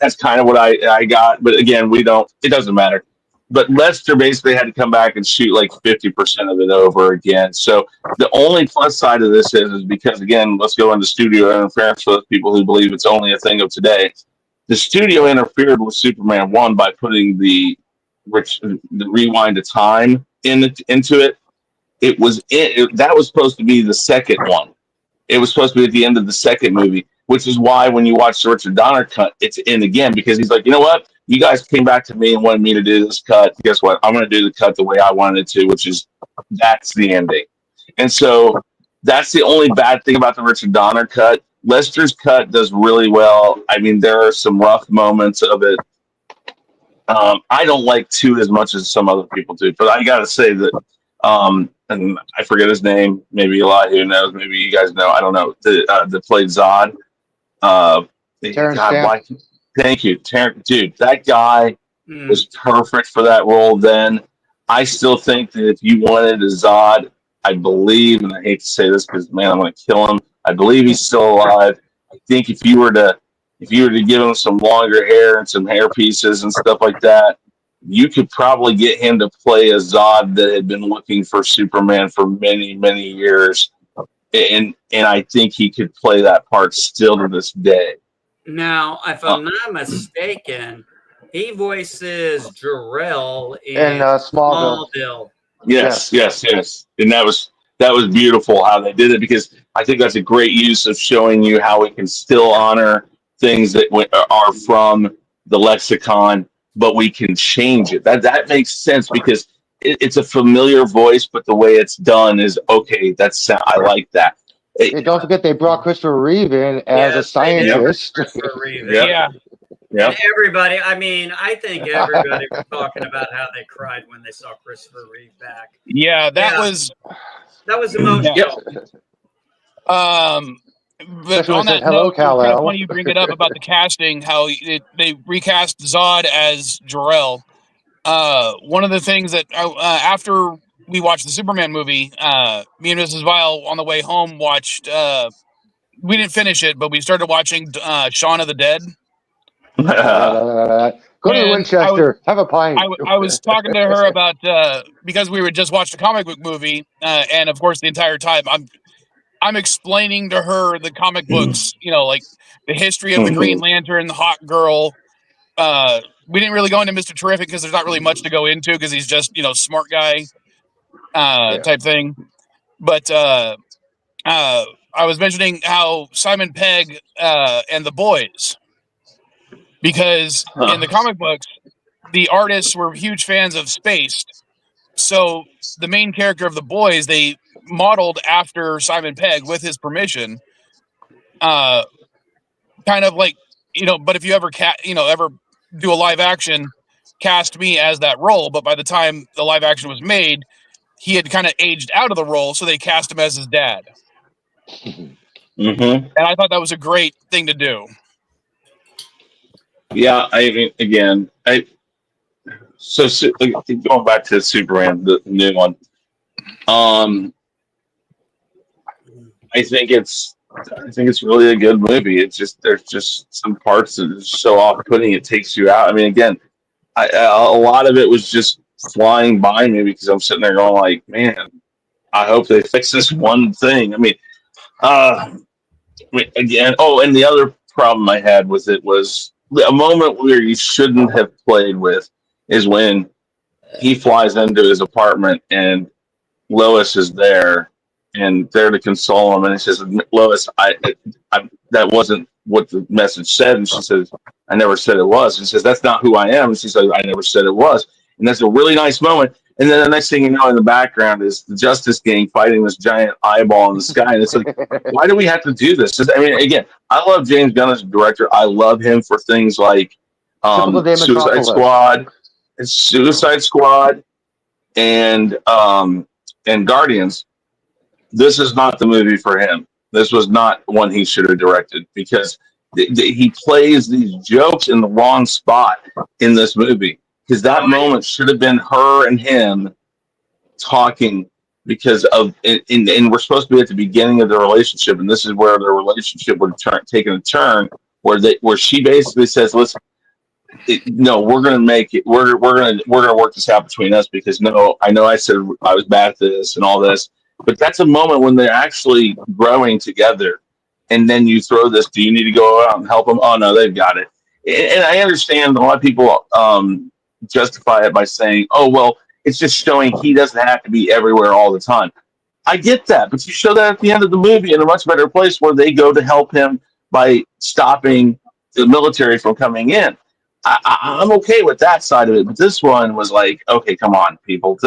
S1: That's kind of what I got. But again, it doesn't matter. But Lester basically had to come back and shoot like 50% of it over again. So the only plus side of this is because, again, let's go into studio interference for those people who believe it's only a thing of today. The studio interfered with Superman 1 by putting the rewind of time into it. That was supposed to be the second one. It was supposed to be at the end of the second movie, which is why when you watch the Richard Donner cut, it's in again, because he's like, you know what? You guys came back to me and wanted me to do this cut. Guess what? I'm going to do the cut the way I wanted it to, which is that's the ending. And so that's the only bad thing about the Richard Donner cut. Lester's cut does really well. I mean, there are some rough moments of it. I don't like 2 as much as some other people do, but I got to say that, and I forget his name. Maybe a lot who knows. Maybe you guys know. I don't know. That played Zod. Thank you, Terrence. Dude, that guy was perfect for that role then. I still think that if you wanted a Zod, I believe, and I hate to say this because, man, I'm going to kill him. I believe he's still alive. I think if you were to give him some longer hair and some hair pieces and stuff like that, you could probably get him to play a Zod that had been looking for Superman for many, many years. And I think he could play that part still to this day.
S5: Now, if I'm not mistaken, he voices Jor-El in
S4: Smallville.
S1: Yes. And that was beautiful how they did it, because I think that's a great use of showing you how we can still honor things that are from the lexicon, but we can change it. That makes sense because it's a familiar voice, but the way it's done is okay. I like that.
S4: Don't forget they brought Christopher Reeve in as a scientist.
S5: Yeah.
S1: Yeah.
S5: And everybody, I mean, I think everybody was talking about how they cried when they saw Christopher Reeve back.
S2: Yeah, that was
S5: emotional.
S2: But
S4: Especially when
S2: on
S4: it said,
S2: that
S4: "Hello,
S2: note, it's kind of
S4: Kal-El."
S2: funny you bring it up about the casting, how they recast Zod as Jor-El. One of the things that after we watched the Superman movie, me and Mrs. Vile on the way home watched. We didn't finish it, but we started watching Shaun of the Dead.
S4: Go to the Winchester. Have a pint.
S2: I was talking to her about because we would just watch the comic book movie, and of course the entire time I'm explaining to her the comic books, like the history of the Green Lantern, the Hawk Girl. We didn't really go into Mr. Terrific because there's not really much to go into because he's just smart guy type thing. But I was mentioning how Simon Pegg and the boys, because in the comic books the artists were huge fans of Spaced, so the main character of the boys they modeled after Simon Pegg with his permission. Kind of like but if you ever ever do a live action, cast me as that role, but by the time the live action was made, he had kind of aged out of the role, so they cast him as his dad. And I thought that was a great thing to do.
S1: Yeah, I mean, again, going back to Superman, the new one. I think it's really a good movie. It's just there's just some parts that are so off-putting it takes you out. I mean, again, a lot of it was just flying by me because I'm sitting there going like, man, I hope they fix this one thing. I mean, again, and the other problem I had with it was a moment where you shouldn't have played with is when he flies into his apartment and Lois is there and there to console him, and he says, Lois, I that wasn't what the message said. And she says, I never said it was. And he says, that's not who I am. And she says, I never said it was. And that's a really nice moment. And then the next thing you know, in the background is the Justice Gang fighting this giant eyeball in the sky. And it's like, why do we have to do this? I mean, again, I love James Gunn as a director. I love him for things like Suicide Squad and Guardians. This is not the movie for him. This was not one he should have directed because he plays these jokes in the wrong spot in this movie. Because that moment should have been her and him talking and we're supposed to be at the beginning of the relationship, and this is where their relationship would taken a turn where she basically says, "Listen, no, we're going to make it. We're going to work this out between us because I know I said I was bad at this and all this, but that's a moment when they're actually growing together, and then you throw this. Do you need to go out and help them? Oh no, they've got it. And I understand a lot of people justify it by saying, oh, well, it's just showing he doesn't have to be everywhere all the time. I get that, but you show that at the end of the movie in a much better place where they go to help him by stopping the military from coming in. I'm okay with that side of it, but this one was like, okay, come on, people.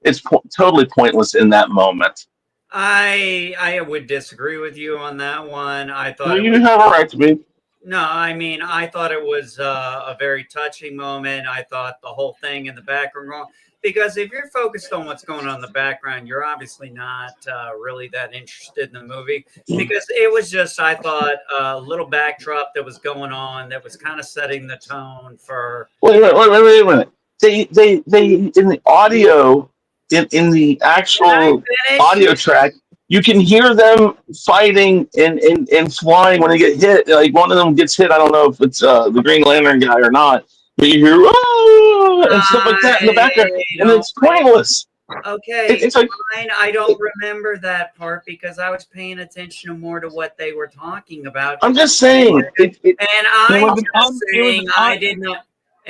S1: It's totally pointless in that moment.
S5: I would disagree with you on that one. I thought
S1: you have a right to be.
S5: No, I mean, I thought it was a very touching moment. I thought the whole thing in the background wrong. Because if you're focused on what's going on in the background, you're obviously not really that interested in the movie. Because it was just, I thought, a little backdrop that was going on that was kind of setting the tone for.
S1: Wait a minute. They in the audio, in the actual audio track, you can hear them fighting and flying when they get hit. Like one of them gets hit. I don't know if it's the Green Lantern guy or not. But you hear and stuff like that in the background, and it's pointless.
S5: Okay,
S1: it's like
S5: fine. I don't remember that part because I was paying attention more to what they were talking about.
S1: I'm just saying,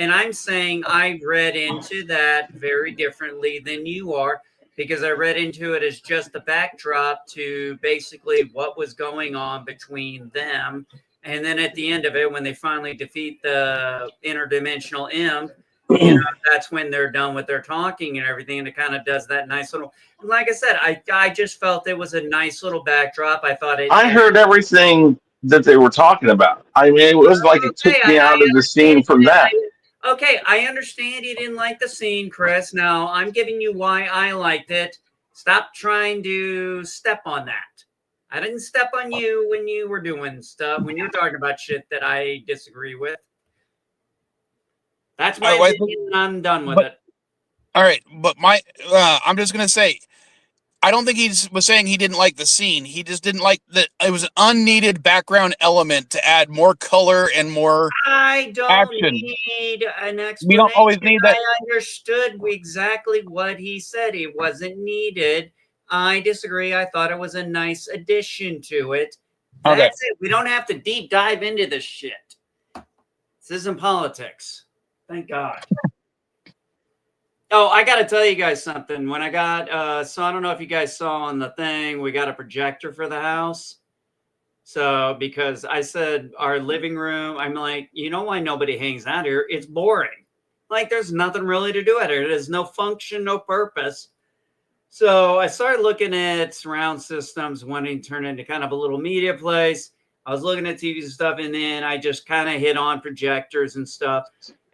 S5: I'm saying I read into that very differently than you are. Because I read into it as just the backdrop to basically what was going on between them. And then at the end of it, when they finally defeat the interdimensional imp, that's when they're done with their talking and everything. And it kind of does that nice little, like I said, I just felt it was a nice little backdrop. I thought it.
S1: I heard everything that they were talking about. I mean, it was like it took me out of the scene from that.
S5: Okay, I understand you didn't like the scene, Chris. Now I'm giving you why I liked it. Stop trying to step on that. I didn't step on you when you were doing stuff, when you were talking about shit that I disagree with. That's my opinion, and I'm done with it.
S2: All right, but I'm just gonna say, I don't think he was saying he didn't like the scene. He just didn't like that it was an unneeded background element to add more color and more
S5: I don't
S2: action.
S5: need an explanation.
S2: We don't always need that.
S5: I understood exactly what he said. It wasn't needed. I disagree. I thought it was a nice addition to it. That's it. We don't have to deep dive into this shit. This isn't politics. Thank God. Oh, I got to tell you guys something. When I got, so I don't know if you guys saw on the thing, we got a projector for the house. So, because I said our living room, I'm like, you know why nobody hangs out here? It's boring. Like, there's nothing really to do at it. There's no function, no purpose. So I started looking at surround systems, wanting to turn into kind of a little media place. I was looking at TVs and stuff, and then I just kind of hit on projectors and stuff.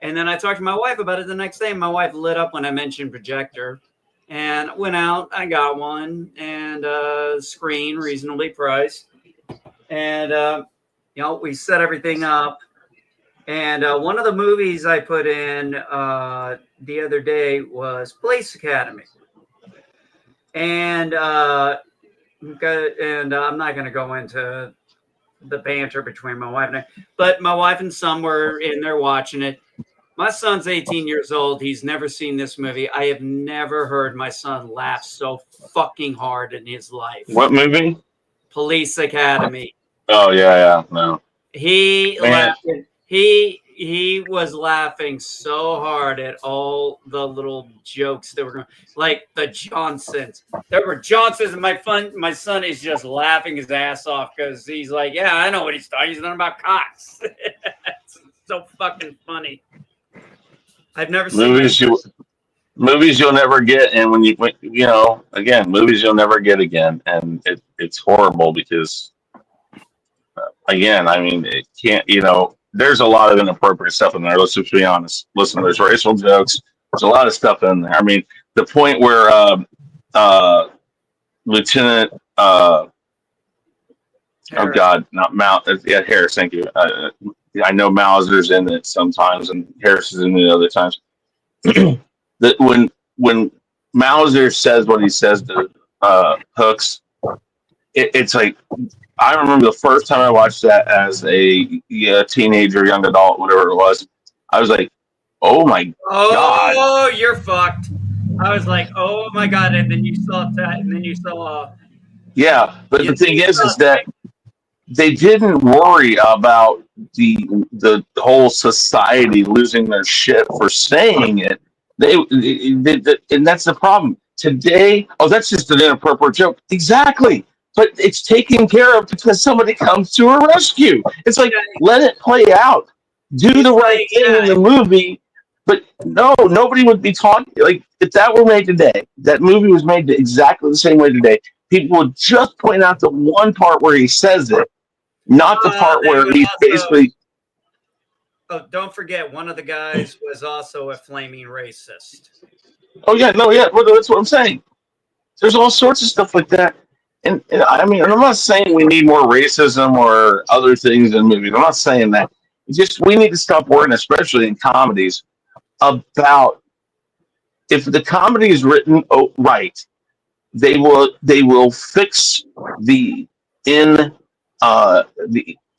S5: And then I talked to my wife about it the next day. My wife lit up when I mentioned projector, and went out. I got one, and screen reasonably priced. And, you know, we set everything up. And one of the movies I put in the other day was Police Academy. And I'm not going to go into the banter between my wife and I, but my wife and son were in there watching it. My son's 18 years old. He's never seen this movie. I have never heard my son laugh so fucking hard in his life.
S1: What movie?
S5: Police Academy.
S1: Oh yeah, no.
S5: He laughed. He was laughing so hard at all the little jokes that were going, like the Johnsons. There were Johnsons, and my son is just laughing his ass off because he's like, yeah, I know what he's talking. He's talking about cops. It's so fucking funny. I've never seen
S1: movies you'll never get, and when you know, again, movies you'll never get again, and it's horrible because, again, I mean, it can't, you know, there's a lot of inappropriate stuff in there. Let's just be honest. Listen, there's racial jokes. There's a lot of stuff in there. I mean, the point where Lieutenant oh God, not Mount, yeah, Harris. Thank you. I know Mauser's in it sometimes, and Harris is in it other times. That when Mauser says what he says to Hooks, it's like, I remember the first time I watched that as a teenager, young adult, whatever it was. I was like, "Oh my God!"
S5: Oh, you're fucked. I was like, "Oh my God!" And then you saw that, and then you saw.
S1: Yeah, but the thing is that they didn't worry about the whole society losing their shit for saying it. They and that's the problem today. Oh, that's just an inappropriate joke. Exactly. But it's taken care of because somebody comes to a rescue. It's like, let it play out. Do the right thing in the movie. But no, nobody would be talking. Like, if that were made today, that movie was made exactly the same way today, people would just point out the one part where he says it, not the part where he's basically...
S5: Oh, don't forget, one of the guys was also a flaming racist.
S1: Oh, yeah, no, yeah, well, that's what I'm saying. There's all sorts of stuff like that. And I mean, I'm not saying we need more racism or other things in movies. I'm not saying that. It's just we need to stop worrying, especially in comedies, about if the comedy is written right, they will fix the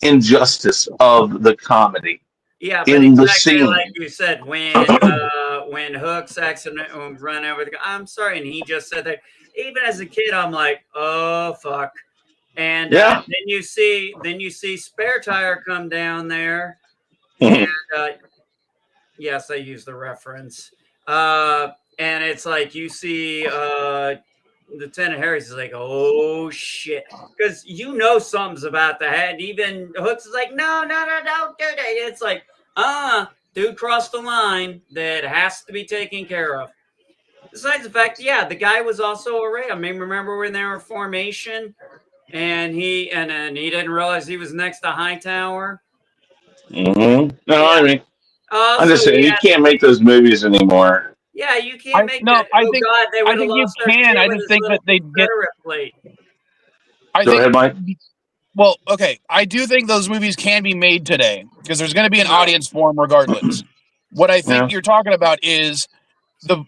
S1: injustice of the comedy.
S5: Yeah, but
S1: in
S5: exactly
S1: the scene.
S5: Like you said, when Hooks accidentally run over the guy, I'm sorry, and he just said that. Even as a kid, I'm like, oh fuck. And then you see Spare Tire come down there, and yes, I use the reference. And it's like you see Lieutenant Harris is like, oh shit, because you know something's about to happen. Even Hooks is like, no, don't do that. It's like, dude crossed the line that has to be taken care of. Besides the fact, yeah, the guy was also a ray. I mean, remember when they were in formation and he didn't realize he was next to Hightower.
S1: Mm-hmm. No, I mean,
S5: Also,
S1: I'm just saying you can't make those movies anymore.
S5: Yeah, you can't make
S2: no,
S5: that.
S2: I
S5: Oh
S2: think,
S5: God, they would have
S2: you
S5: lost their
S2: can.
S5: shit
S2: I
S5: with
S2: just
S5: his
S2: think
S5: little
S2: that they get.
S5: Confederate plate.
S1: Go ahead, Mike.
S2: Well, okay. I do think those movies can be made today because there's going to be an audience for them regardless. What I think you're talking about is the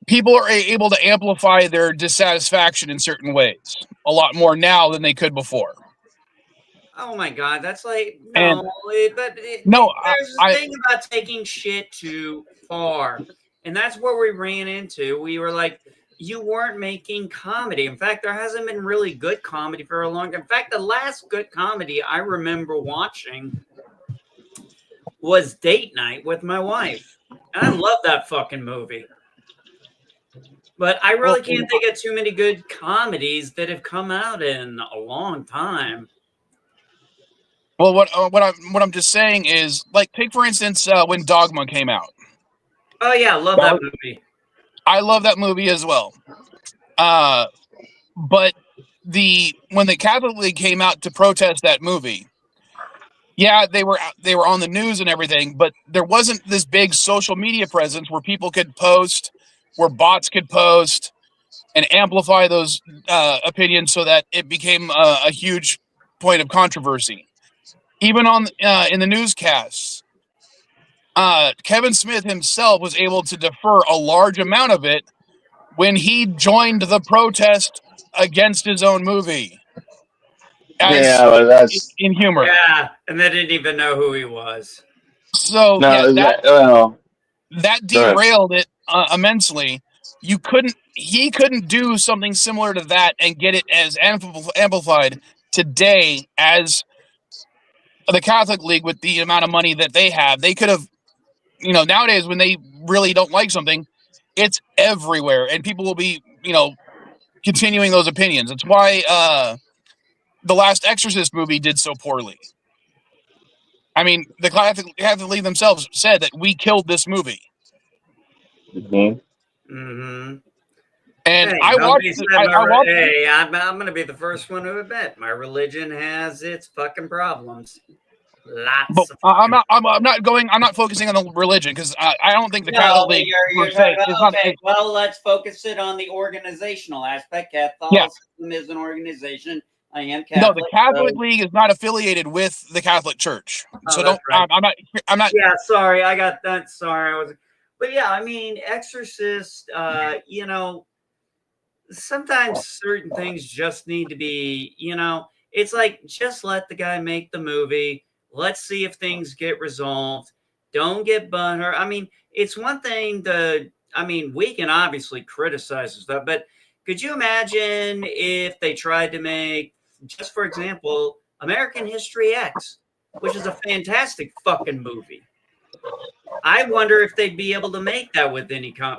S2: people are able to amplify their dissatisfaction in certain ways a lot more now than they could before.
S5: Oh my God, that's like
S2: And-
S5: no. There's a thing about taking shit too far, and that's where we ran into. We were like, you weren't making comedy. In fact, there hasn't been really good comedy for a long time. In fact, the last good comedy I remember watching was Date Night with my wife. And I love that fucking movie. But I really can't think of too many good comedies that have come out in a long time.
S2: Well, what I'm just saying is, like, take for instance when Dogma came out.
S5: Oh yeah, I love that movie.
S2: I love that movie as well. But when the Catholic League came out to protest that movie, yeah, they were on the news and everything, but there wasn't this big social media presence where people could post, where bots could post and amplify those opinions so that it became a huge point of controversy. Even in the newscasts, Kevin Smith himself was able to defer a large amount of it when he joined the protest against his own movie.
S1: That's
S2: in humor.
S5: Yeah, and they didn't even know who he was.
S2: So that derailed it immensely. He couldn't do something similar to that and get it as amplified today as the Catholic League with the amount of money that they have. They could have, nowadays when they really don't like something, it's everywhere and people will be, continuing those opinions. It's why the last Exorcist movie did so poorly. I mean, the Catholic League themselves said that we killed this movie.
S5: Mm-hmm. Mm-hmm.
S2: And
S5: hey,
S2: I watched.
S5: Hey, I'm going to be the first one to admit my religion has its fucking problems. Lots.
S2: But I'm not focusing on the religion because I don't think the Catholic League per se is not.
S5: Well, let's focus it on the organizational aspect. Catholicism is an organization. I am Catholic.
S2: No, the Catholic League is not affiliated with the Catholic Church. So don't. Right. I'm not.
S5: Yeah, sorry, I got that. Sorry, I was. But yeah, I mean, Exorcist. Sometimes certain things just need to be. It's like just let the guy make the movie. Let's see if things get resolved. Don't get butthurt. I mean, it's one thing we can obviously criticize stuff, but could you imagine if they tried to make, just for example, American History X, which is a fantastic fucking movie? I wonder if they'd be able to make that with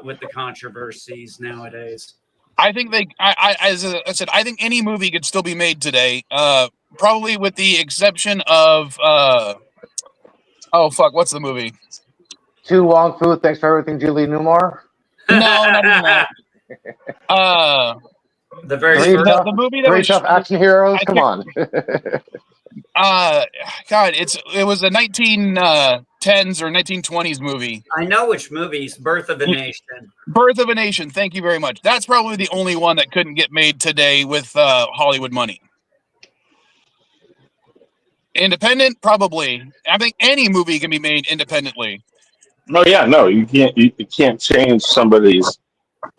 S5: with the controversies nowadays.
S2: I think as I said, I think any movie could still be made today. Probably with the exception of what's the movie?
S4: Tu Wong Fu, thanks for everything, Julie Newmar.
S2: No, not even that.
S5: The very
S2: the movie that was
S4: tough action heroes. Come on.
S2: God, it was a 1910s or 1920s movie.
S5: I know which movies. Birth of a Nation.
S2: Birth of a Nation. Thank you very much. That's probably the only one that couldn't get made today with Hollywood money. Independent, probably. I think any movie can be made independently.
S1: No, yeah, no, you can't change somebody's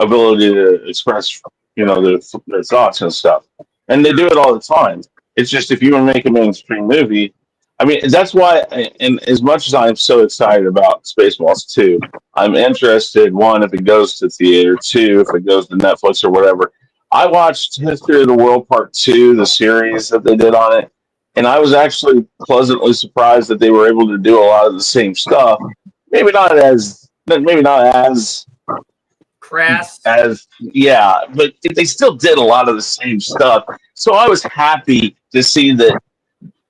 S1: ability to express, their thoughts and stuff, and they do it all the time. It's just if you want to make a mainstream movie, I mean, that's why. And as much as I'm so excited about Spaceballs 2, I'm interested. One, if it goes to theater. Two, if it goes to Netflix or whatever. I watched History of the World Part 2, the series that they did on it. And I was actually pleasantly surprised that they were able to do a lot of the same stuff. Maybe not as
S5: crass
S1: but they still did a lot of the same stuff. So I was happy to see that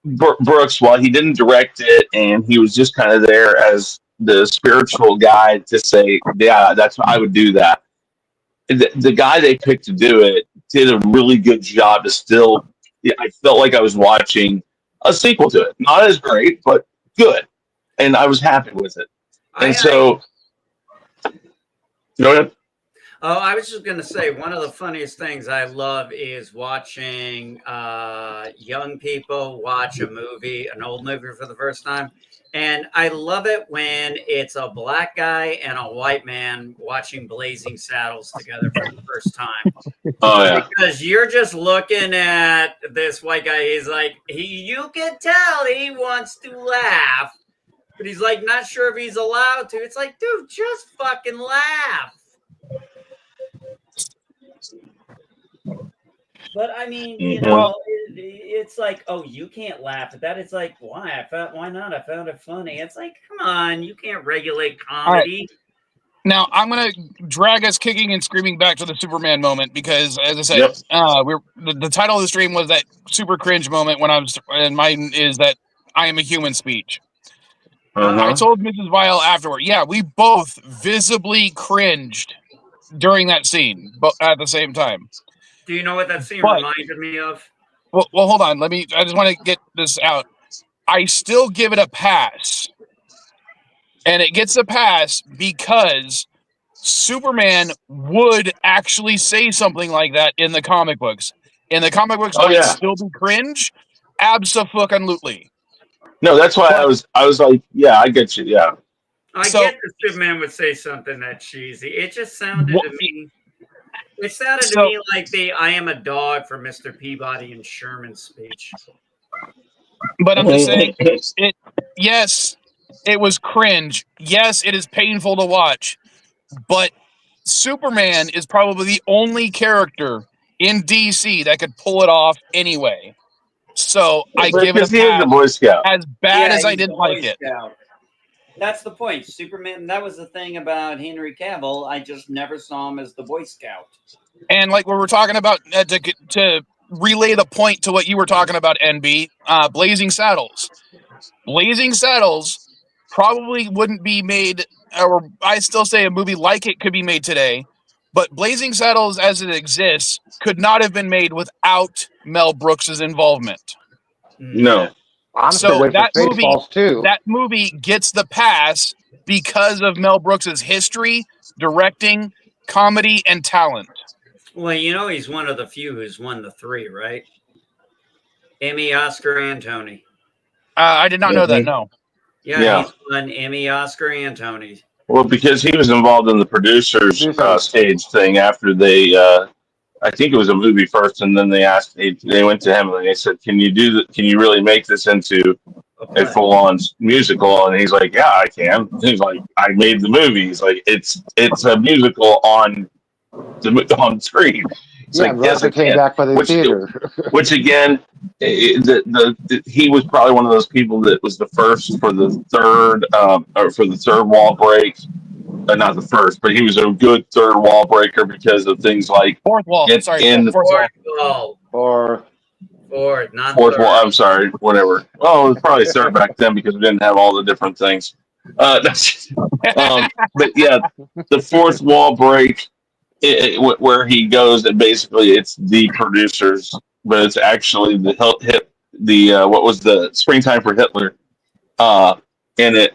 S1: Brooks, while he didn't direct it and he was just kind of there as the spiritual guy to say, yeah, I would do that. The guy they picked to do it did a really good job to still I felt like I was watching a sequel to it. Not as great, but good, and I was happy with it. And so, go ahead.
S5: Oh, I was just going to say, one of the funniest things I love is watching young people watch a movie, an old movie for the first time. And I love it when it's a black guy and a white man watching Blazing Saddles together for the first time.
S1: Oh, yeah.
S5: Because you're just looking at this white guy. He's like, you can tell he wants to laugh, but he's like, not sure if he's allowed to. It's like, dude, just fucking laugh. But I mean, you know, it's like, oh, you can't laugh at that. It's like, why? Why not? I found it funny. It's like, come on, you can't regulate comedy.
S2: Right. Now I'm gonna drag us kicking and screaming back to the Superman moment because, as I said, the title of the stream was that super cringe moment and mine is that I am a human speech. I told Mrs. Vile afterward, yeah, we both visibly cringed during that scene, but at the same time.
S5: Do you know what that scene reminded me of?
S2: Well, hold on. I just want to get this out. I still give it a pass. And it gets a pass because Superman would actually say something like that in the comic books. In the comic books, would it still be cringe? Abso-fucking-lutely.
S1: No, that's why I was like, yeah, I get you, yeah.
S5: I get that Superman would say something that cheesy. It just sounded to me. It sounded to me like the "I am a dog" for Mr. Peabody and Sherman speech.
S2: But I'm just saying, yes, it was cringe. Yes, it is painful to watch. But Superman is probably the only character in DC that could pull it off anyway. So I give it a pass.
S1: The Boy Scout.
S2: As bad as I didn't like it.
S5: That's the point. Superman, that was the thing about Henry Cavill. I just never saw him as the Boy Scout.
S2: And like we were talking about, to relay the point to what you were talking about, NB, Blazing Saddles. Blazing Saddles probably wouldn't be made, or I still say a movie like it could be made today, but Blazing Saddles as it exists could not have been made without Mel Brooks' involvement.
S1: No.
S2: So that movie gets the pass because of Mel Brooks' history, directing, comedy, and talent.
S5: Well, you know he's one of the few who's won the 3, right? Emmy, Oscar, and Tony.
S2: I did not know that, no.
S5: Yeah, he's won Emmy, Oscar, and Tony.
S1: Well, because he was involved in the producers stage thing after they, I think it was a movie first, and then they went to him and they said, "Can you really make this into a full-on musical?" And he's like, "Yeah, I can." He's like, "I made the movie." He's like, "It's a musical on screen." It's like, yes, it
S4: came back by the theater.
S1: Which again, he was probably one of those people that was the first for the third wall break. Not the first, but he was a good third wall breaker because of things like
S2: fourth wall.
S1: Fourth wall. I'm sorry, whatever. Well, it was probably third back then because we didn't have all the different things. But yeah, the fourth wall break, where he goes and basically it's the producers, but it's actually what was the Springtime for Hitler, in it.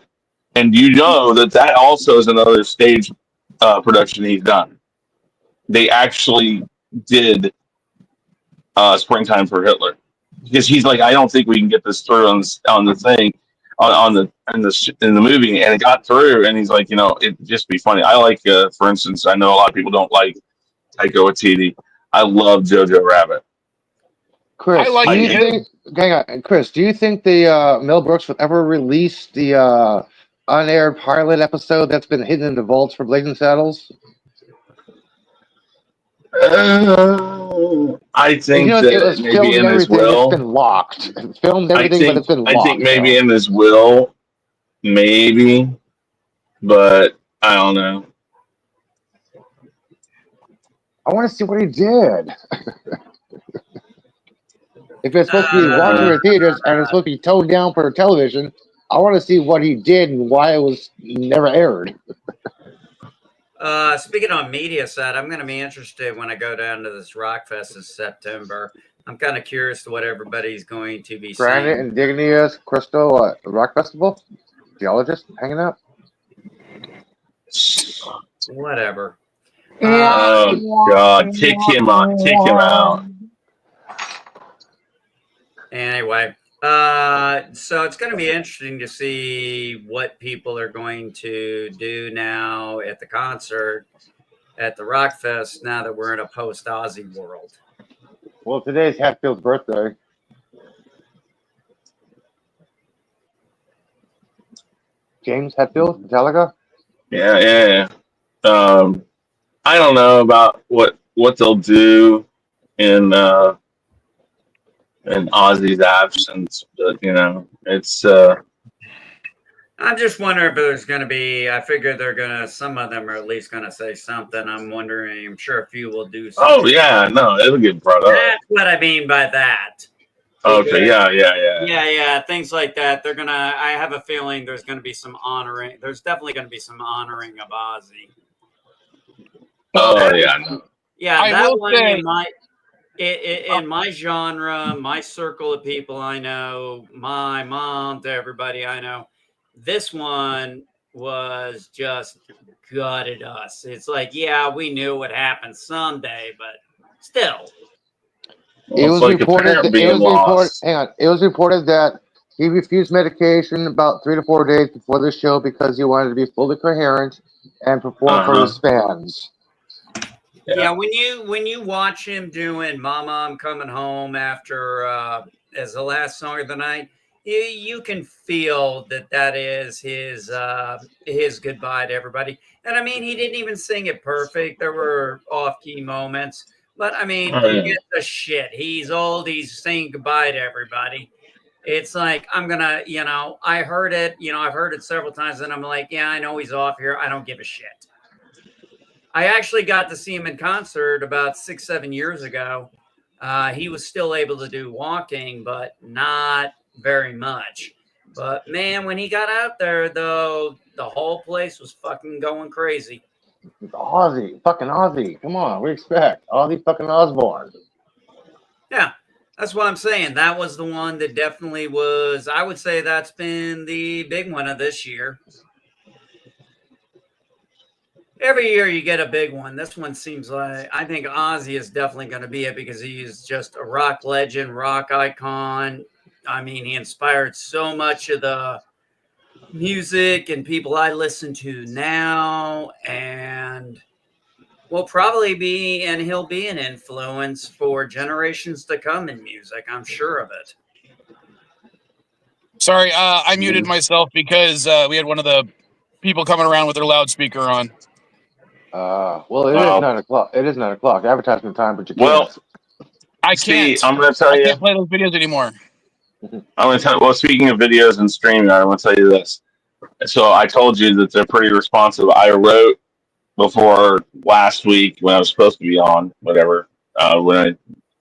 S1: And you know that also is another stage production he's done. They actually did Springtime for Hitler because he's like, I don't think we can get this through on the thing in the movie, and it got through. And he's like, it'd just be funny. I like, for instance, I know a lot of people don't like Taika Waititi. I love Jojo Rabbit.
S4: Chris, do you think the Mel Brooks would ever release the unaired pilot episode that's been hidden in the vaults for Blazing Saddles?
S1: I think that it was maybe in his will.
S4: It's been locked. It's filmed everything, but it's been locked.
S1: I think maybe in his will, maybe, but I don't know.
S4: I want to see what he did. If it's supposed to be watching in theaters and it's supposed to be toned down for television, I want to see what he did and why it was never aired.
S5: Speaking on media side, I'm going to be interested when I go down to this Rock Fest in September I'm kind of curious to what everybody's going to be
S4: Granite,
S5: saying.
S4: Indignious, Crystal, what? The Rock Festival? Geologist hanging out?
S5: Whatever.
S1: Oh God, kick him out! Kick him out!
S5: Anyway, so it's going to be interesting to see what people are going to do now at the concert at the Rock Fest now that we're in a post-Ozzy world.
S4: Well, today's Hatfield's birthday. James Hetfield, Metallica?
S1: Yeah. I don't know about what they'll do in Ozzy's absence, but it's.
S5: I'm just wondering if there's going to be. I figure some of them are at least going to say something. I'm wondering. I'm sure a few will do something.
S1: Oh yeah, no, it'll get brought up.
S5: That's what I mean by that.
S1: Okay, yeah.
S5: Things like that. They're gonna. I have a feeling there's going to be some honoring. There's definitely going to be some honoring of Ozzy.
S1: Oh yeah.
S5: Yeah,
S2: I
S5: that
S2: will
S5: one
S2: say-
S5: in my genre, my circle of people I know, my mom to everybody I know, this one was just gutted us. It's like, yeah, we knew what happened someday, but still.
S4: It was
S1: like
S4: reported.
S1: lost.
S4: Hang on. It was reported that he refused medication about 3 to 4 days before the show because he wanted to be fully coherent and perform for his fans.
S5: Yeah, when you watch him doing "Mama, I'm Coming Home" after as the last song of the night, you can feel that is his goodbye to everybody. And I mean, he didn't even sing it perfect. There were off-key moments. But I mean, he gets the shit. He's old. He's saying goodbye to everybody. It's like, I'm going to, I heard it, I've heard it several times and I'm like, yeah, I know he's off here. I don't give a shit. I actually got to see him in concert about 6-7 years ago. He was still able to do walking, but not very much. But man, when he got out there though, the whole place was fucking going crazy.
S4: Ozzy, fucking Ozzy. Come on, we expect Ozzy fucking Osbourne.
S5: Yeah, that's what I'm saying. That was the one that definitely was. I would say that's been the big one of this year. Every year you get a big one. This one seems like, I think Ozzy is definitely going to be it because he's just a rock legend, rock icon. I mean, he inspired so much of the music and people I listen to now, and will probably be, and he'll be an influence for generations to come in music. I'm sure of it.
S2: Sorry, I muted myself because we had one of the people coming around with their loudspeaker on.
S4: Well, it is 9 o'clock. It is 9 o'clock. Advertisement time, but you can't.
S1: Well,
S2: I can't.
S1: I'm going to tell
S2: I
S1: you.
S2: can't play those videos anymore.
S1: I'm going to tell you. Well, speaking of videos and streaming, I'm going to tell you this. So I told you that they're pretty responsive. I wrote before last week when I was supposed to be on, whatever, when I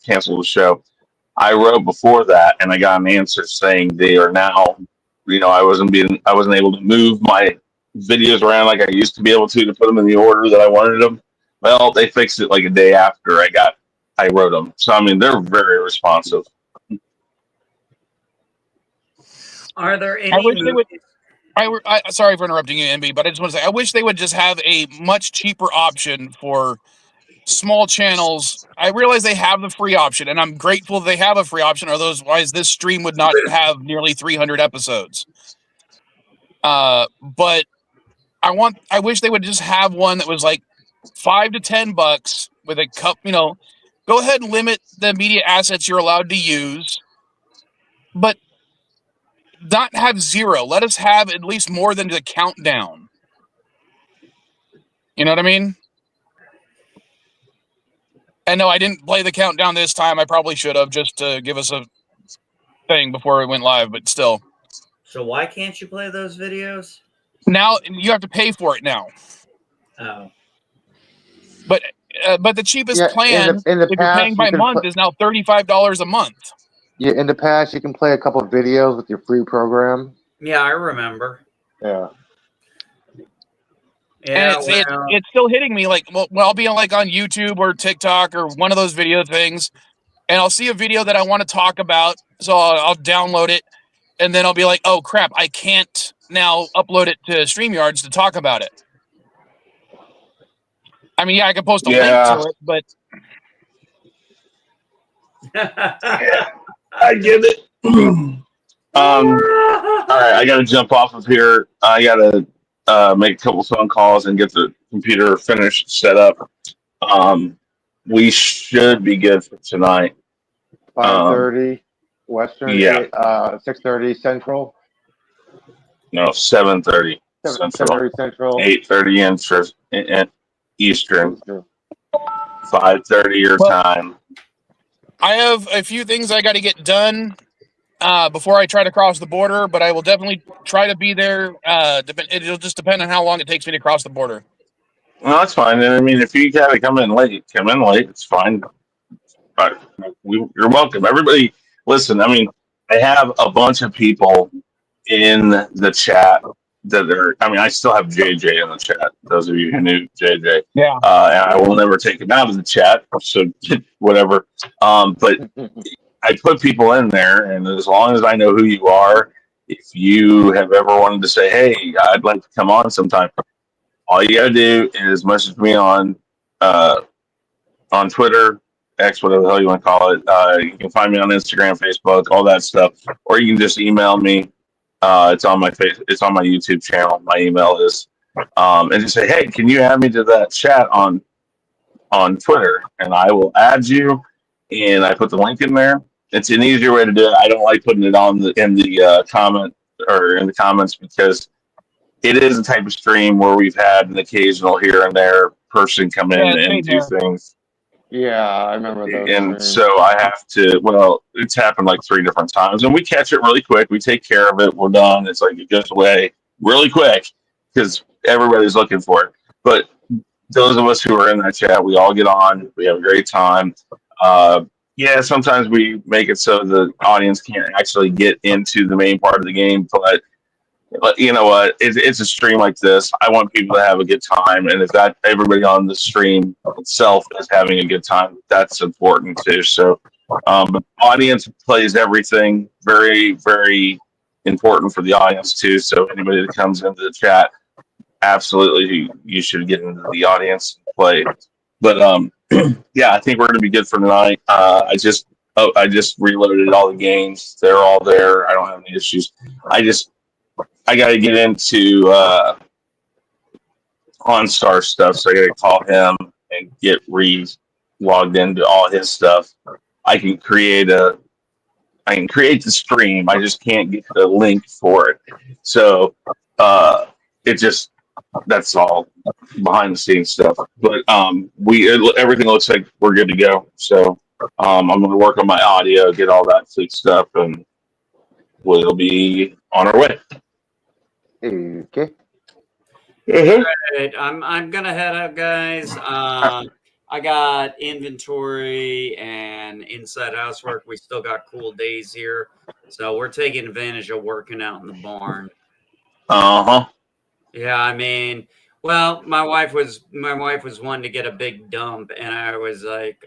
S1: canceled the show. I wrote before that, and I got an answer saying they are now. I wasn't able to move my videos around like I used to be able to put them in the order that I wanted them. Well, they fixed it like a day after I wrote them. So I mean, they're very responsive.
S5: Are there any?
S2: I wish they would. Sorry for interrupting you, MB, but I just want to say I wish they would just have a much cheaper option for small channels. I realize they have the free option, and I'm grateful they have a free option. Otherwise, this stream would not have nearly 300 episodes. But I wish they would just have one that was like $5 to $10 with a cup. Go ahead and limit the media assets you're allowed to use, but not have zero. Let us have at least more than the countdown. You know what I mean? And no, I didn't play the countdown this time. I probably should have, just to give us a thing before we went live, but still.
S5: So why can't you play those videos?
S2: Now you have to pay for it now.
S5: Oh.
S2: But the cheapest plan,
S4: in the
S2: if you're
S4: past,
S2: paying by month, is now $35 a month.
S4: Yeah, in the past, you can play a couple of videos with your free program.
S5: Yeah, I remember.
S4: Yeah.
S5: Yeah,
S2: and it's still hitting me like, well, I'll be on YouTube or TikTok or one of those video things, and I'll see a video that I want to talk about, so I'll download it, and then I'll be like, oh crap, I can't now upload it to StreamYards to talk about it. I mean, yeah, I can post a link to it, but
S1: yeah, I get it. All right, I got to jump off of here. I got to make a couple phone calls and get the computer finished, set up. We should be good for tonight.
S4: 5:30 Western.
S1: Yeah.
S4: 6:30 Central.
S1: No, 7:30 Central.
S4: 7:30 Central.
S1: 8:30 Eastern. 5:30 your time.
S2: I have a few things I got to get done before I try to cross the border, but I will definitely try to be there. It'll just depend on how long it takes me to cross the border.
S1: Well, that's fine. And I mean, if you gotta come in late. It's fine. But you're welcome. Everybody, listen. I mean, I have a bunch of people in the chat that are. I mean, I still have JJ in the chat. Those of you who knew JJ,
S2: yeah.
S1: And I will never take him out of the chat. So whatever. But I put people in there, and as long as I know who you are, if you have ever wanted to say, "Hey, I'd like to come on sometime," all you gotta do is message me on Twitter, X, whatever the hell you want to call it. You can find me on Instagram, Facebook, all that stuff, or you can just email me. It's on my YouTube channel. My email is, and just say, "Hey, can you add me to that chat on Twitter?" And I will add you, and I put the link in there. It's an easier way to do it. I don't like putting it in the comment or in the comments because it is a type of stream where we've had an occasional here and there person come in and do things.
S4: Yeah, I remember those.
S1: And so I have to, well, it's happened like 3 different times. And we catch it really quick. We take care of it. We're done. It's like it goes away really quick because everybody's looking for it. But those of us who are in that chat, we all get on. We have a great time. Yeah, sometimes we make it so the audience can't actually get into the main part of the game, but you know what? It's a stream like this. I want people to have a good time, and if that everybody on the stream itself is having a good time, that's important too. So, but audience plays everything. Very, very important for the audience too. So anybody that comes into the chat, absolutely, you should get into the audience and play. But yeah, I think we're going to be good for tonight. I just reloaded all the games. They're all there. I don't have any issues. I got to get into OnStar stuff, so I got to call him and get logged into all his stuff. I can create the stream. I just can't get the link for it. So that's all behind the scenes stuff. But everything looks like we're good to go. So I'm going to work on my audio, get all that fixed stuff, and we'll be on our way.
S4: Okay.
S5: Right. I'm gonna head out, guys. I got inventory and inside housework. We still got cool days here, so we're taking advantage of working out in the barn. Yeah, I mean, well, my wife was wanting to get a big dump, and I was like,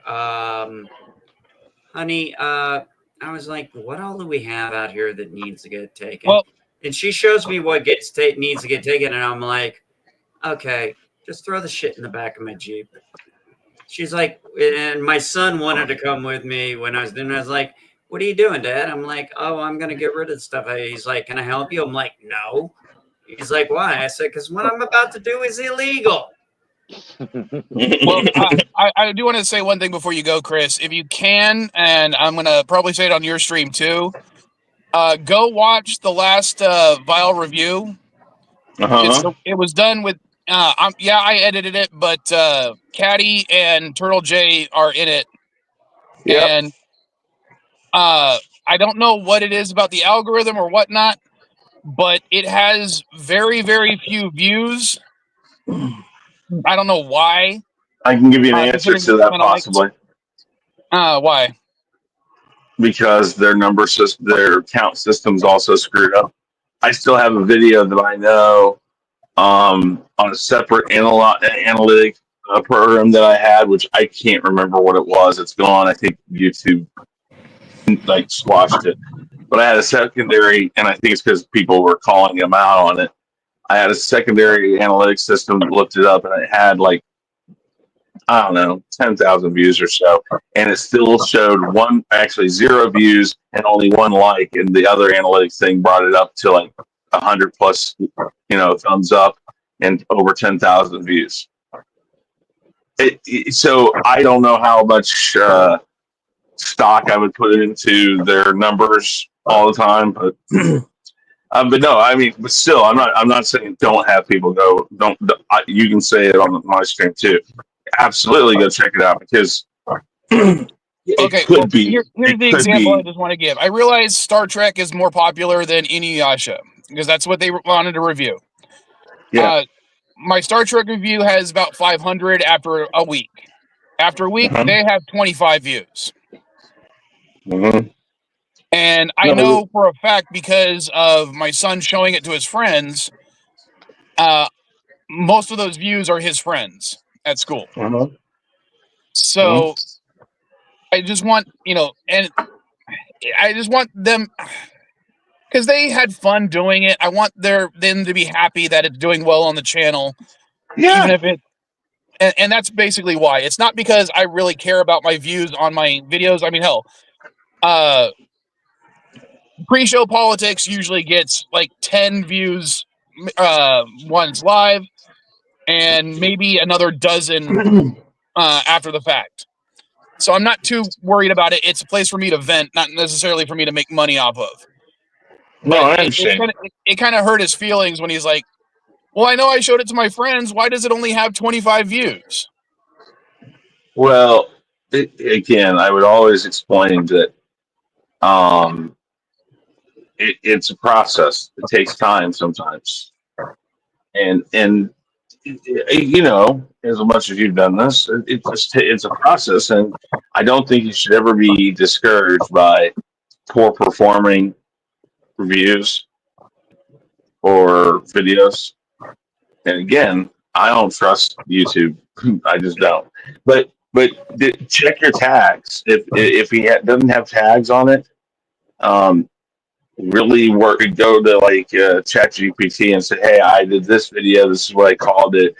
S5: honey, I was like, what all do we have out here that needs to get taken?
S2: Well,
S5: and she shows me what needs to get taken, and I'm like, okay, just throw the shit in the back of my Jeep. She's like, and my son wanted to come with me when I was doing it. I was like, what are you doing, Dad? I'm like, oh, I'm going to get rid of the stuff. He's like, can I help you? I'm like, no. He's like, why? I said, because what I'm about to do is illegal.
S2: Well, I do want to say one thing before you go, Chris. If you can, and I'm going to probably say it on your stream too, go watch the last Vile review. It was done with, I edited it, but Katty and Turtle Jay are in it. Yep. And I don't know what it is about the algorithm or whatnot, but it has very, very few views. I don't know why.
S1: I can give you an answer to that possibly.
S2: Why?
S1: Because their count system's also screwed up. I still have a video that I know on a separate analytic a program that I had, which I can't remember what it was. It's gone. I think YouTube like squashed it. But I had a secondary, and I think it's because people were calling him out on it. I had a secondary analytics system that looked it up, and it had like, I don't know, 10,000 views or so. And it still showed actually 0 views and only 1 like. And the other analytics thing brought it up to like 100 plus, thumbs up and over 10,000 views. So I don't know how much stock I would put into their numbers all the time, but no, I mean, but still, I'm not saying don't have people go. You can say it on my stream too. Absolutely, go check it out because it could be.
S2: Here's the example I just want to give. I realize Star Trek is more popular than Inuyasha because that's what they wanted to review.
S1: Yeah.
S2: My Star Trek review has about 500 after a week. After a week, they have 25 views.
S1: Mm-hmm.
S2: And I know for a fact because of my son showing it to his friends, most of those views are his friends at school.
S1: Mm-hmm.
S2: So I just want, and I just want them because they had fun doing it. I want them to be happy that it's doing well on the channel.
S1: Yeah.
S2: Even if it, and that's basically why. It's not because I really care about my views on my videos. I mean, hell, pre-show politics usually gets like 10 views once live and maybe another dozen after the fact. So I'm not too worried about it. It's a place for me to vent, not necessarily for me to make money off of.
S1: No, I understand.
S2: It kind of hurt his feelings when he's like, well, I know I showed it to my friends. Why does it only have 25 views?
S1: Well, again, I would always explain that it's a process. It takes time sometimes. And as much as you've done this, it's a process. And I don't think you should ever be discouraged by poor performing reviews or videos. And again, I don't trust YouTube. I just don't. But check your tags. If he doesn't have tags on it, really go to like ChatGPT and say, "Hey, I did this video. This is what I called it."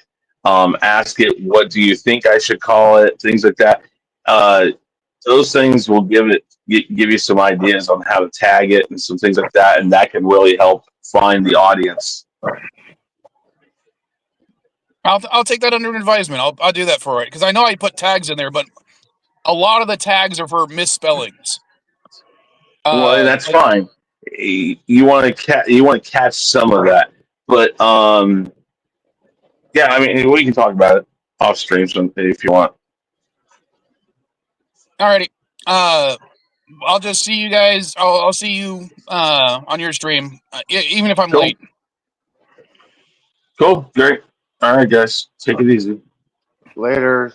S1: Ask it, "What do you think I should call it?" Things like that. Those things will give you some ideas on how to tag it and some things like that, and that can really help find the audience.
S2: I'll take that under advisement. I'll do that for it because I know I put tags in there, but a lot of the tags are for misspellings.
S1: Well, that's fine. You want to catch some of that, but yeah, I mean, we can talk about it off stream if you want.
S2: Alrighty. I'll just see you guys. I'll see you on your stream, even if I'm late.
S1: Cool, great. All right, guys, take it easy.
S4: Later.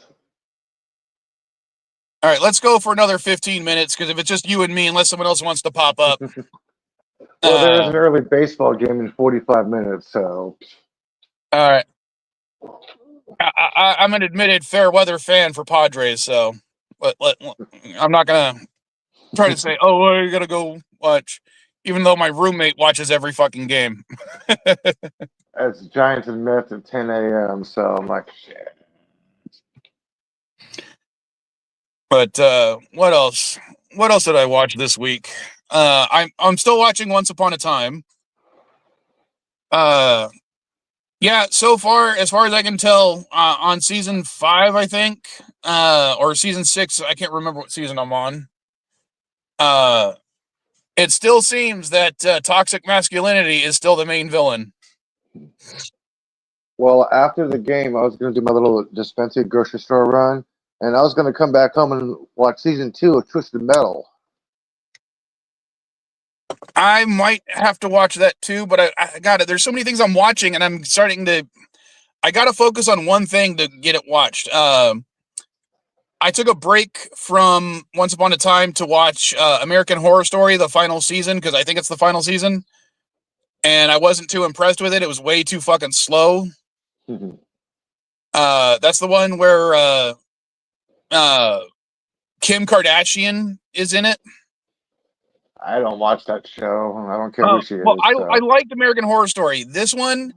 S2: All right, let's go for another 15 minutes because if it's just you and me, unless someone else wants to pop up.
S4: Well, there's an early baseball game in 45 minutes, so.
S2: All right. I'm an admitted fair weather fan for Padres, so I'm not going to try to say, oh, well, you got to go watch, even though my roommate watches every fucking game.
S4: It's Giants and Mets at 10 a.m., so I'm like, shit.
S2: But what else? What else did I watch this week? I'm still watching Once Upon a Time. Yeah, so far, as far as I can tell, on season 5, I think, or season 6, I can't remember what season I'm on. It still seems that toxic masculinity is still the main villain.
S4: Well, after the game, I was going to do my little dispensary grocery store run, and I was going to come back home and watch season 2 of Twisted Metal.
S2: I might have to watch that too, but I got it. There's so many things I'm watching, and I'm starting to. I got to focus on one thing to get it watched. I took a break from Once Upon a Time to watch American Horror Story, the final season, because I think it's the final season, and I wasn't too impressed with it. It was way too fucking slow.
S4: Mm-hmm.
S2: That's the one where Kim Kardashian is in it.
S4: I don't watch that show. I don't care who she
S2: Well,
S4: is.
S2: I liked American Horror Story. This one,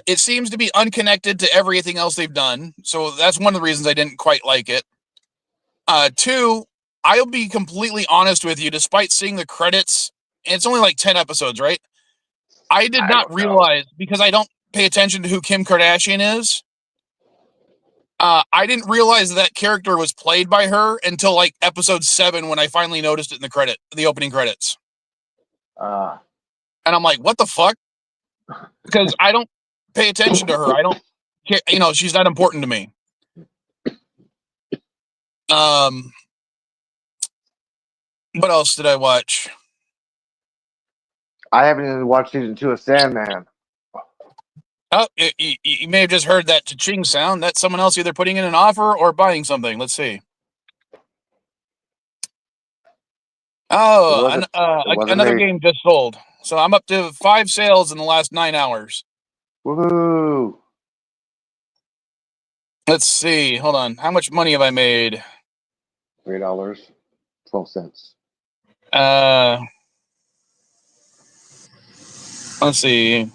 S2: it seems to be unconnected to everything else they've done. So that's one of the reasons I didn't quite like it. Two, I'll be completely honest with you, despite seeing the credits, it's only like 10 episodes, right? I did not realize, because I don't pay attention to who Kim Kardashian is. I didn't realize that character was played by her until like episode 7 when I finally noticed it in the opening credits. And I'm like, what the fuck? Because I don't pay attention to her. I don't care, she's not important to me. What else did I watch?
S4: I haven't even watched season 2 of Sandman.
S2: Oh, you may have just heard that cha-ching sound. That's someone else either putting in an offer or buying something. Let's see. Oh, another game just sold. So I'm up to 5 sales in the last 9 hours.
S4: Woohoo!
S2: Let's see. Hold on. How much money have I made?
S4: $3.12.
S2: Let's see.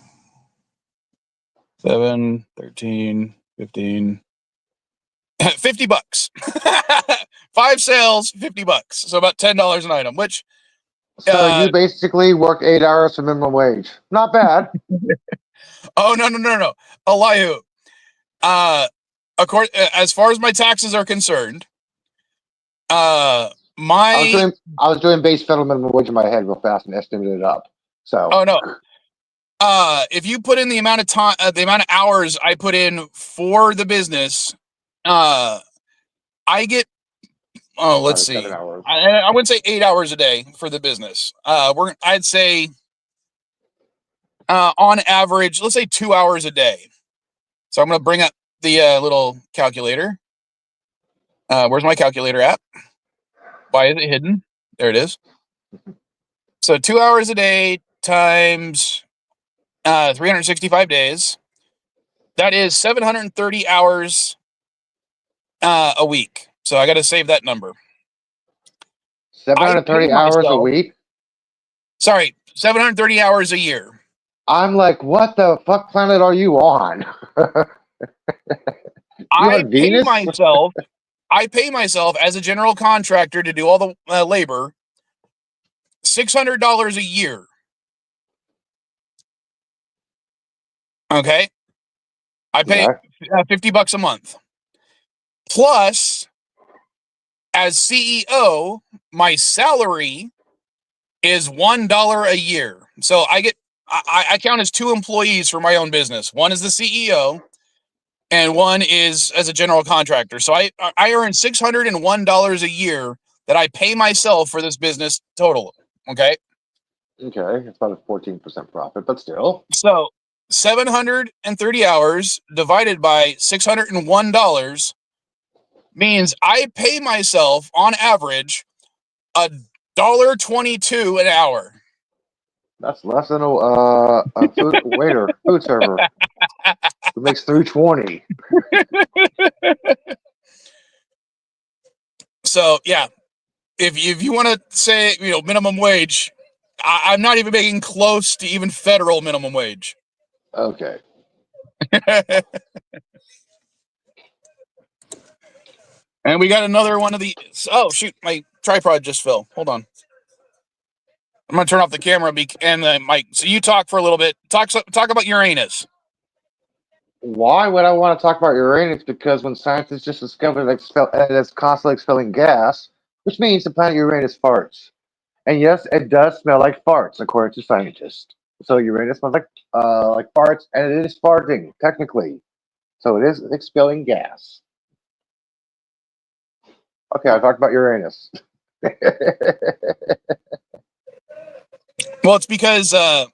S2: 7, 13, 15. $50. 5 sales, $50. So about $10 an item, which
S4: So you basically work 8 hours for minimum wage. Not bad.
S2: Oh, no. Elihu. As far as my taxes are concerned,
S4: I was doing base federal minimum wage in my head real fast and estimated it up. So
S2: oh no. If you put in the amount of time, the amount of hours I put in for the business, I get. Oh, let's see. 7 hours. I wouldn't say 8 hours a day for the business. I'd say, on average, let's say 2 hours a day. So I'm going to bring up the little calculator. Where's my calculator at? Why is it hidden? There it is. So 2 hours a day times 365 days. That is 730 hours a week. So I got to save that number.
S4: 730 hours a week?
S2: Sorry, 730 hours a year.
S4: I'm like, what the fuck planet are you on?
S2: I pay myself as a general contractor to do all the labor, $600 a year. Okay. I pay $50 a month. Plus, as CEO, my salary is $1 a year. So I count as 2 employees for my own business. One is the CEO and one is as a general contractor. So I earn $601 a year that I pay myself for this business total. Okay.
S4: Okay. It's about a 14% profit, but still.
S2: So 730 hours divided by $601 means I pay myself on average $1.22 an hour.
S4: That's less than a food server. It makes $3.20.
S2: So yeah, if you want to say minimum wage, I'm not even making close to even federal minimum wage.
S4: Okay.
S2: And we got another one of these. Oh shoot, my tripod just fell. Hold on. I'm gonna turn off the camera and the mic. So you talk for a little bit. Talk about Uranus.
S4: Why would I want to talk about Uranus? Because when scientists just discovered it's constantly expelling gas, which means the planet Uranus farts. And yes, it does smell like farts, according to scientists. So Uranus smells like farts, and it is farting technically. So it is expelling gas. Okay, I talked about Uranus.
S2: Well, it's because one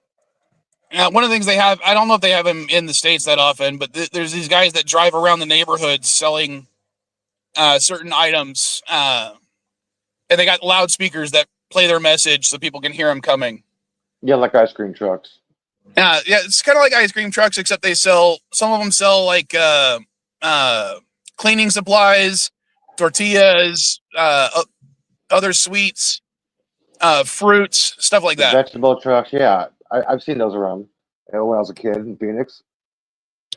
S2: of the things they have, I don't know if they have them in the States that often, but there's these guys that drive around the neighborhoods selling certain items, and they got loudspeakers that play their message so people can hear them coming.
S4: Yeah, like ice cream trucks.
S2: Yeah, it's kind of like ice cream trucks, except some of them sell like cleaning supplies, tortillas, other sweets, fruits, stuff like
S4: The
S2: that.
S4: vegetable trucks, yeah, I've seen those around when I was a kid in Phoenix.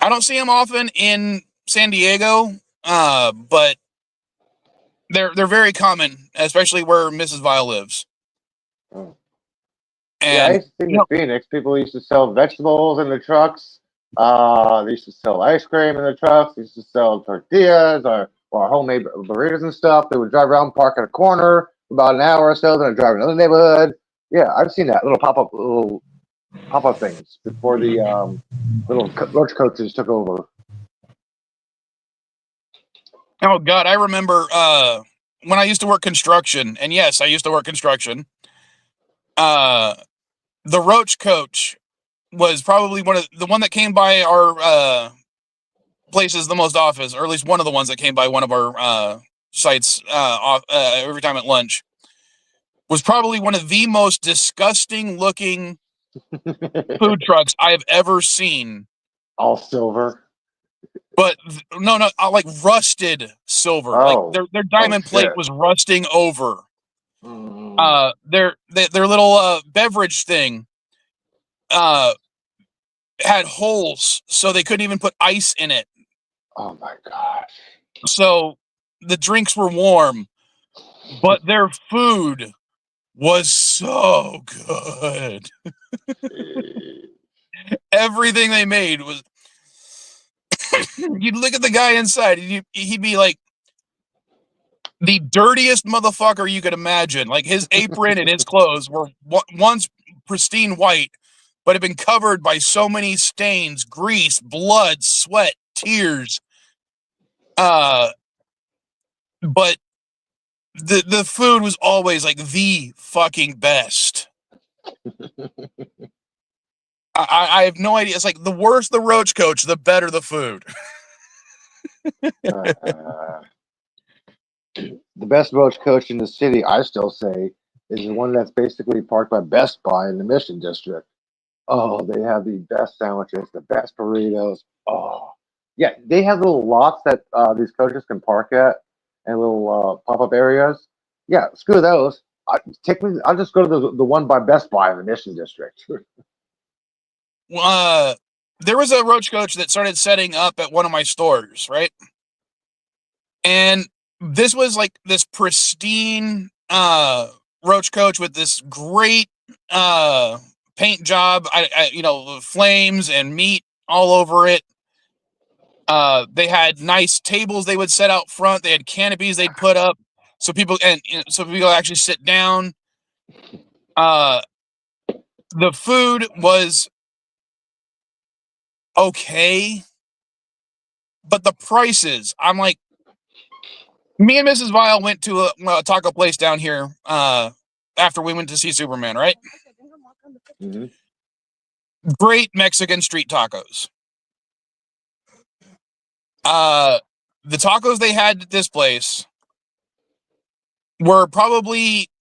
S2: I don't see them often in San Diego, but they're very common, especially where Mrs. Vile lives.
S4: Oh. Yeah, I
S2: And
S4: used to think in Phoenix, people used to sell vegetables in the trucks. They used to sell ice cream in the trucks. They used to sell tortillas or homemade burritos and stuff. They would drive around, park at a corner for about an hour or so, then I'd drive another neighborhood. Yeah, I've seen that little pop up things before the little roach coaches took over.
S2: oh God, I remember when I used to work construction, and yes, I used to work construction. The roach coach was probably the one that came by our places the most often, or at least one of the ones that came by one of our sites every time at lunch. Was probably one of the most disgusting looking food trucks I have ever seen.
S4: All silver.
S2: But no, like rusted silver.
S4: Oh,
S2: like their diamond plate
S4: shit.
S2: was rusting over.
S4: Mm.
S2: Their little beverage thing had holes, so they couldn't even put ice in it.
S4: Oh my gosh.
S2: So the drinks were warm, but their food was so good. Everything they made was. You'd look at the guy inside, and he'd be like the dirtiest motherfucker you could imagine. Like his apron and his clothes were once pristine white, but had been covered by so many stains, grease, blood, sweat, tears. But the food was always like the fucking best. I have no idea. It's like the worse the roach coach, the better the food.
S4: The best roach coach in the city, I still say, is the one that's basically parked by Best Buy in the Mission District. Oh, they have the best sandwiches, the best burritos. Oh, yeah, they have little lots that these coaches can park at and little pop-up areas. Yeah, screw those. I'll just go to the one by Best Buy in the Mission District.
S2: There was a roach coach that started setting up at one of my stores, right? And this was like this pristine roach coach with this great paint job. Flames and meat all over it. They had nice tables they would set out front. They had canopies they'd put up so people actually sit down. The food was okay, but the prices, I'm like, me and Mrs. Vile went to a taco place down here after we went to see Superman, right?
S4: Mm-hmm.
S2: Great Mexican street tacos. The tacos they had at this place were probably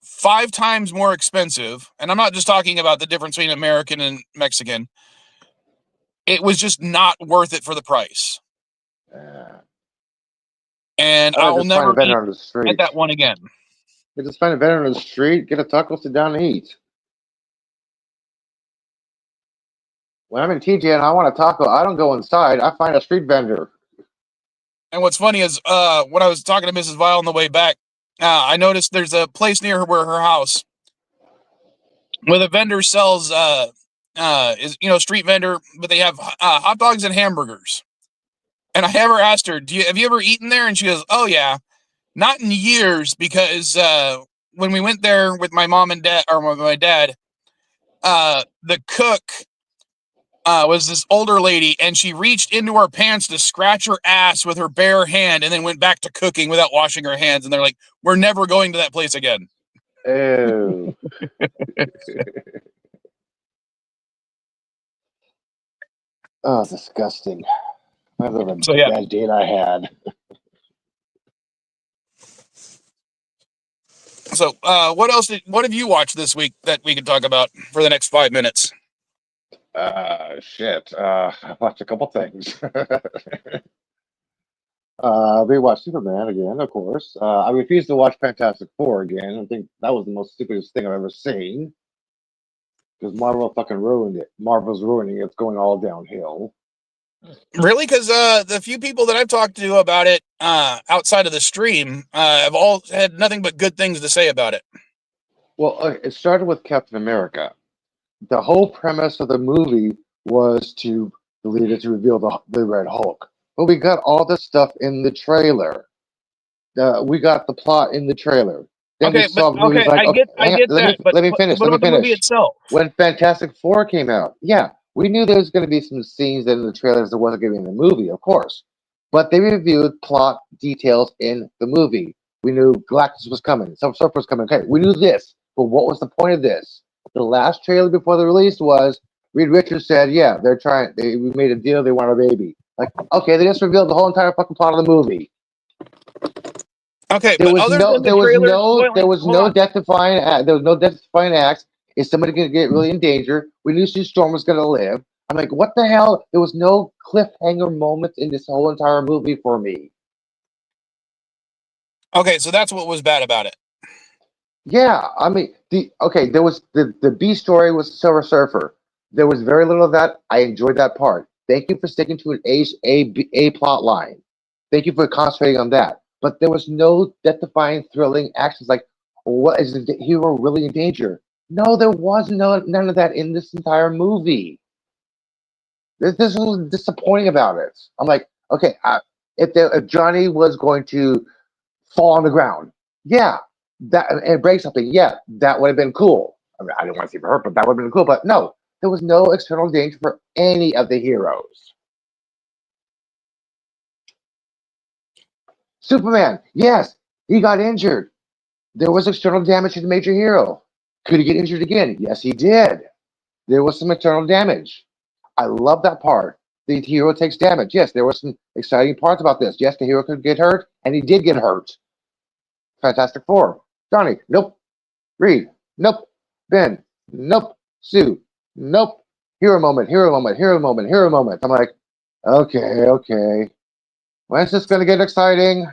S2: 5 times more expensive. And I'm not just talking about the difference between American and Mexican. It was just not worth it for the price. And I'll never eat
S4: on the street.
S2: at that one again.
S4: You just find a vendor on the street, get a taco, sit down and eat. When I'm in TJ and I want a taco, I don't go inside. I find a street vendor.
S2: And what's funny is when I was talking to Mrs. Vile on the way back, I noticed there's a place near her house where the vendor sells street vendor, but they have hot dogs and hamburgers. And I ever asked her, have you ever eaten there? And she goes, oh yeah, not in years, because when we went there with my mom and dad, or with my dad, the cook was this older lady, and she reached into her pants to scratch her ass with her bare hand, and then went back to cooking without washing her hands. And they're like, we're never going to that place again.
S4: Ew. Oh, disgusting. What a bad date I had.
S2: So, what have you watched this week that we could talk about for the next 5 minutes?
S4: Shit. I watched a couple things. Rewatched Superman again, of course. I refused to watch Fantastic Four again. I think that was the most stupidest thing I've ever seen. Because Marvel fucking ruined it. Marvel's ruining it. It's going all downhill.
S2: Really? Because the few people that I've talked to about it outside of the stream have all had nothing but good things to say about it.
S4: Well, it started with Captain America. The whole premise of the movie was to reveal the Red Hulk. But we got all this stuff in the trailer. We got the plot in the trailer. Then
S2: Okay,
S4: we saw
S2: but okay,
S4: like,
S2: I get that.
S4: let me finish.
S2: What about the movie itself?
S4: When Fantastic Four came out, yeah, we knew there was going to be some scenes in the trailers that wasn't going to be in the movie, of course. But they reviewed plot details in the movie. We knew Galactus was coming, Silver Surfer was coming. Okay, we knew this, but what was the point of this? The last trailer before the release was Reed Richards said, "Yeah, we made a deal. They want a baby." Like, okay, they just revealed the whole entire fucking plot of the movie.
S2: Okay,
S4: There
S2: but
S4: was
S2: other
S4: no
S2: than the trailer,
S4: there was no death defying acts. Is somebody going to get really in danger? We knew Sue Storm was going to live. I'm like, what the hell? There was no cliffhanger moments in this whole entire movie for me.
S2: Okay, so that's what was bad about it.
S4: Yeah, I mean, there was the B story was Silver Surfer. There was very little of that. I enjoyed that part. Thank you for sticking to an A plot line. Thank you for concentrating on that. But there was no death-defying, thrilling actions like, what is the hero really in danger? No, there was none of that in this entire movie. This was disappointing about it. I'm like, okay, if Johnny was going to fall on the ground, yeah, and break something, yeah, that would have been cool. I mean, I didn't want to see for her, but that would have been cool. But no, there was no external danger for any of the heroes. Superman, yes, he got injured. There was external damage to the major hero. Could he get injured again? Yes, he did. There was some external damage. I love that part. The hero takes damage. Yes, there were some exciting parts about this. Yes, the hero could get hurt, and he did get hurt. Fantastic Four. Johnny, nope. Reed, nope. Ben, nope. Sue, nope. Hero moment, hero moment, hero moment, hero moment. I'm like, okay. When's this going to get exciting?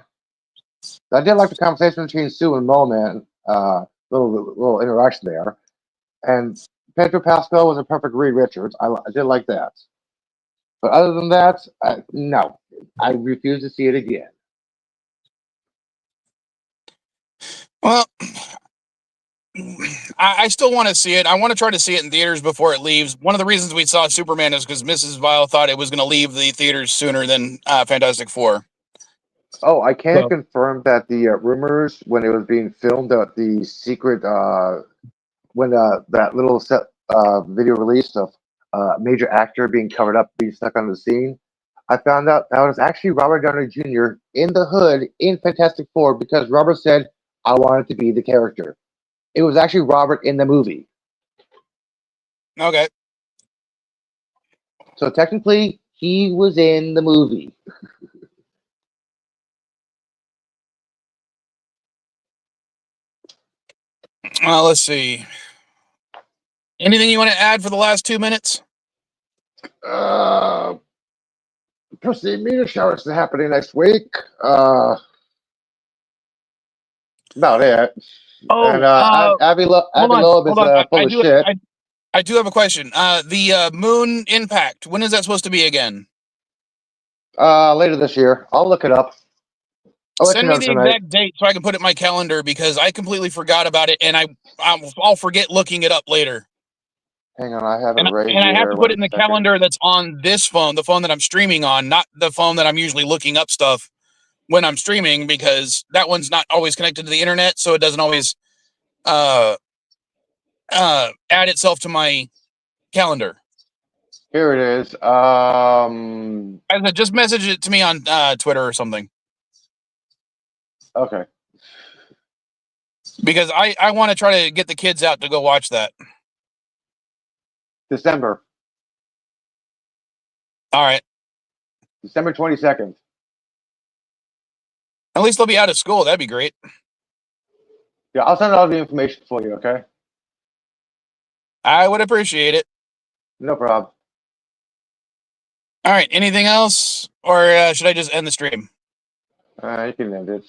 S4: I did like the conversation between Sue and Mo, man. Little interaction there. And Pedro Pascal was a perfect Reed Richards. I did like that. But other than that, no. I refuse to see it again.
S2: Well, I still want to see it. I want to try to see it in theaters before it leaves. One of the reasons we saw Superman is because Mrs. Vile thought it was going to leave the theaters sooner than Fantastic Four.
S4: Oh, I can confirm that the rumors when it was being filmed, the secret, when that little set video release of major actor being covered up, being stuck on the scene, I found out that was actually Robert Downey Jr. in the hood in Fantastic Four because Robert said, I wanted to be the character. It was actually Robert in the movie.
S2: Okay.
S4: So technically, he was in the movie.
S2: Let's see. Anything you want to add for the last 2 minutes?
S4: Proceed meteor showers happening next week. About it.
S2: Oh,
S4: and Abby Loeb is full of shit.
S2: I do have a question. The moon impact, when is that supposed to be again?
S4: Later this year. I'll look it up.
S2: Send me the exact date so I can put it in my calendar because I completely forgot about it and I'll forget looking it up later.
S4: Hang on, I have it right here.
S2: And I have to put it in the calendar that's on this phone, the phone that I'm streaming on, not the phone that I'm usually looking up stuff when I'm streaming because that one's not always connected to the internet, so it doesn't always add itself to my calendar.
S4: Here it is.
S2: Just message it to me on Twitter or something.
S4: Okay.
S2: Because I want to try to get the kids out to go watch that.
S4: December.
S2: All right.
S4: December 22nd.
S2: At least they'll be out of school. That'd be great.
S4: Yeah, I'll send all the information for you, okay?
S2: I would appreciate it.
S4: No problem.
S2: All right. Anything else, or should I just end the stream?
S4: You can end it.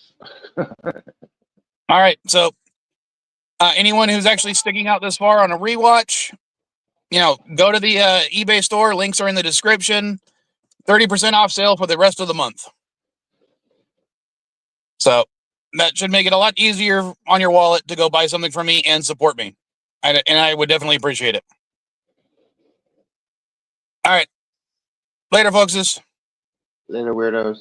S2: All right. So, anyone who's actually sticking out this far on a rewatch, go to the eBay store. Links are in the description. 30% off sale for the rest of the month. So that should make it a lot easier on your wallet to go buy something from me and support me. And I would definitely appreciate it. All right. Later, folks.
S4: Later, weirdos.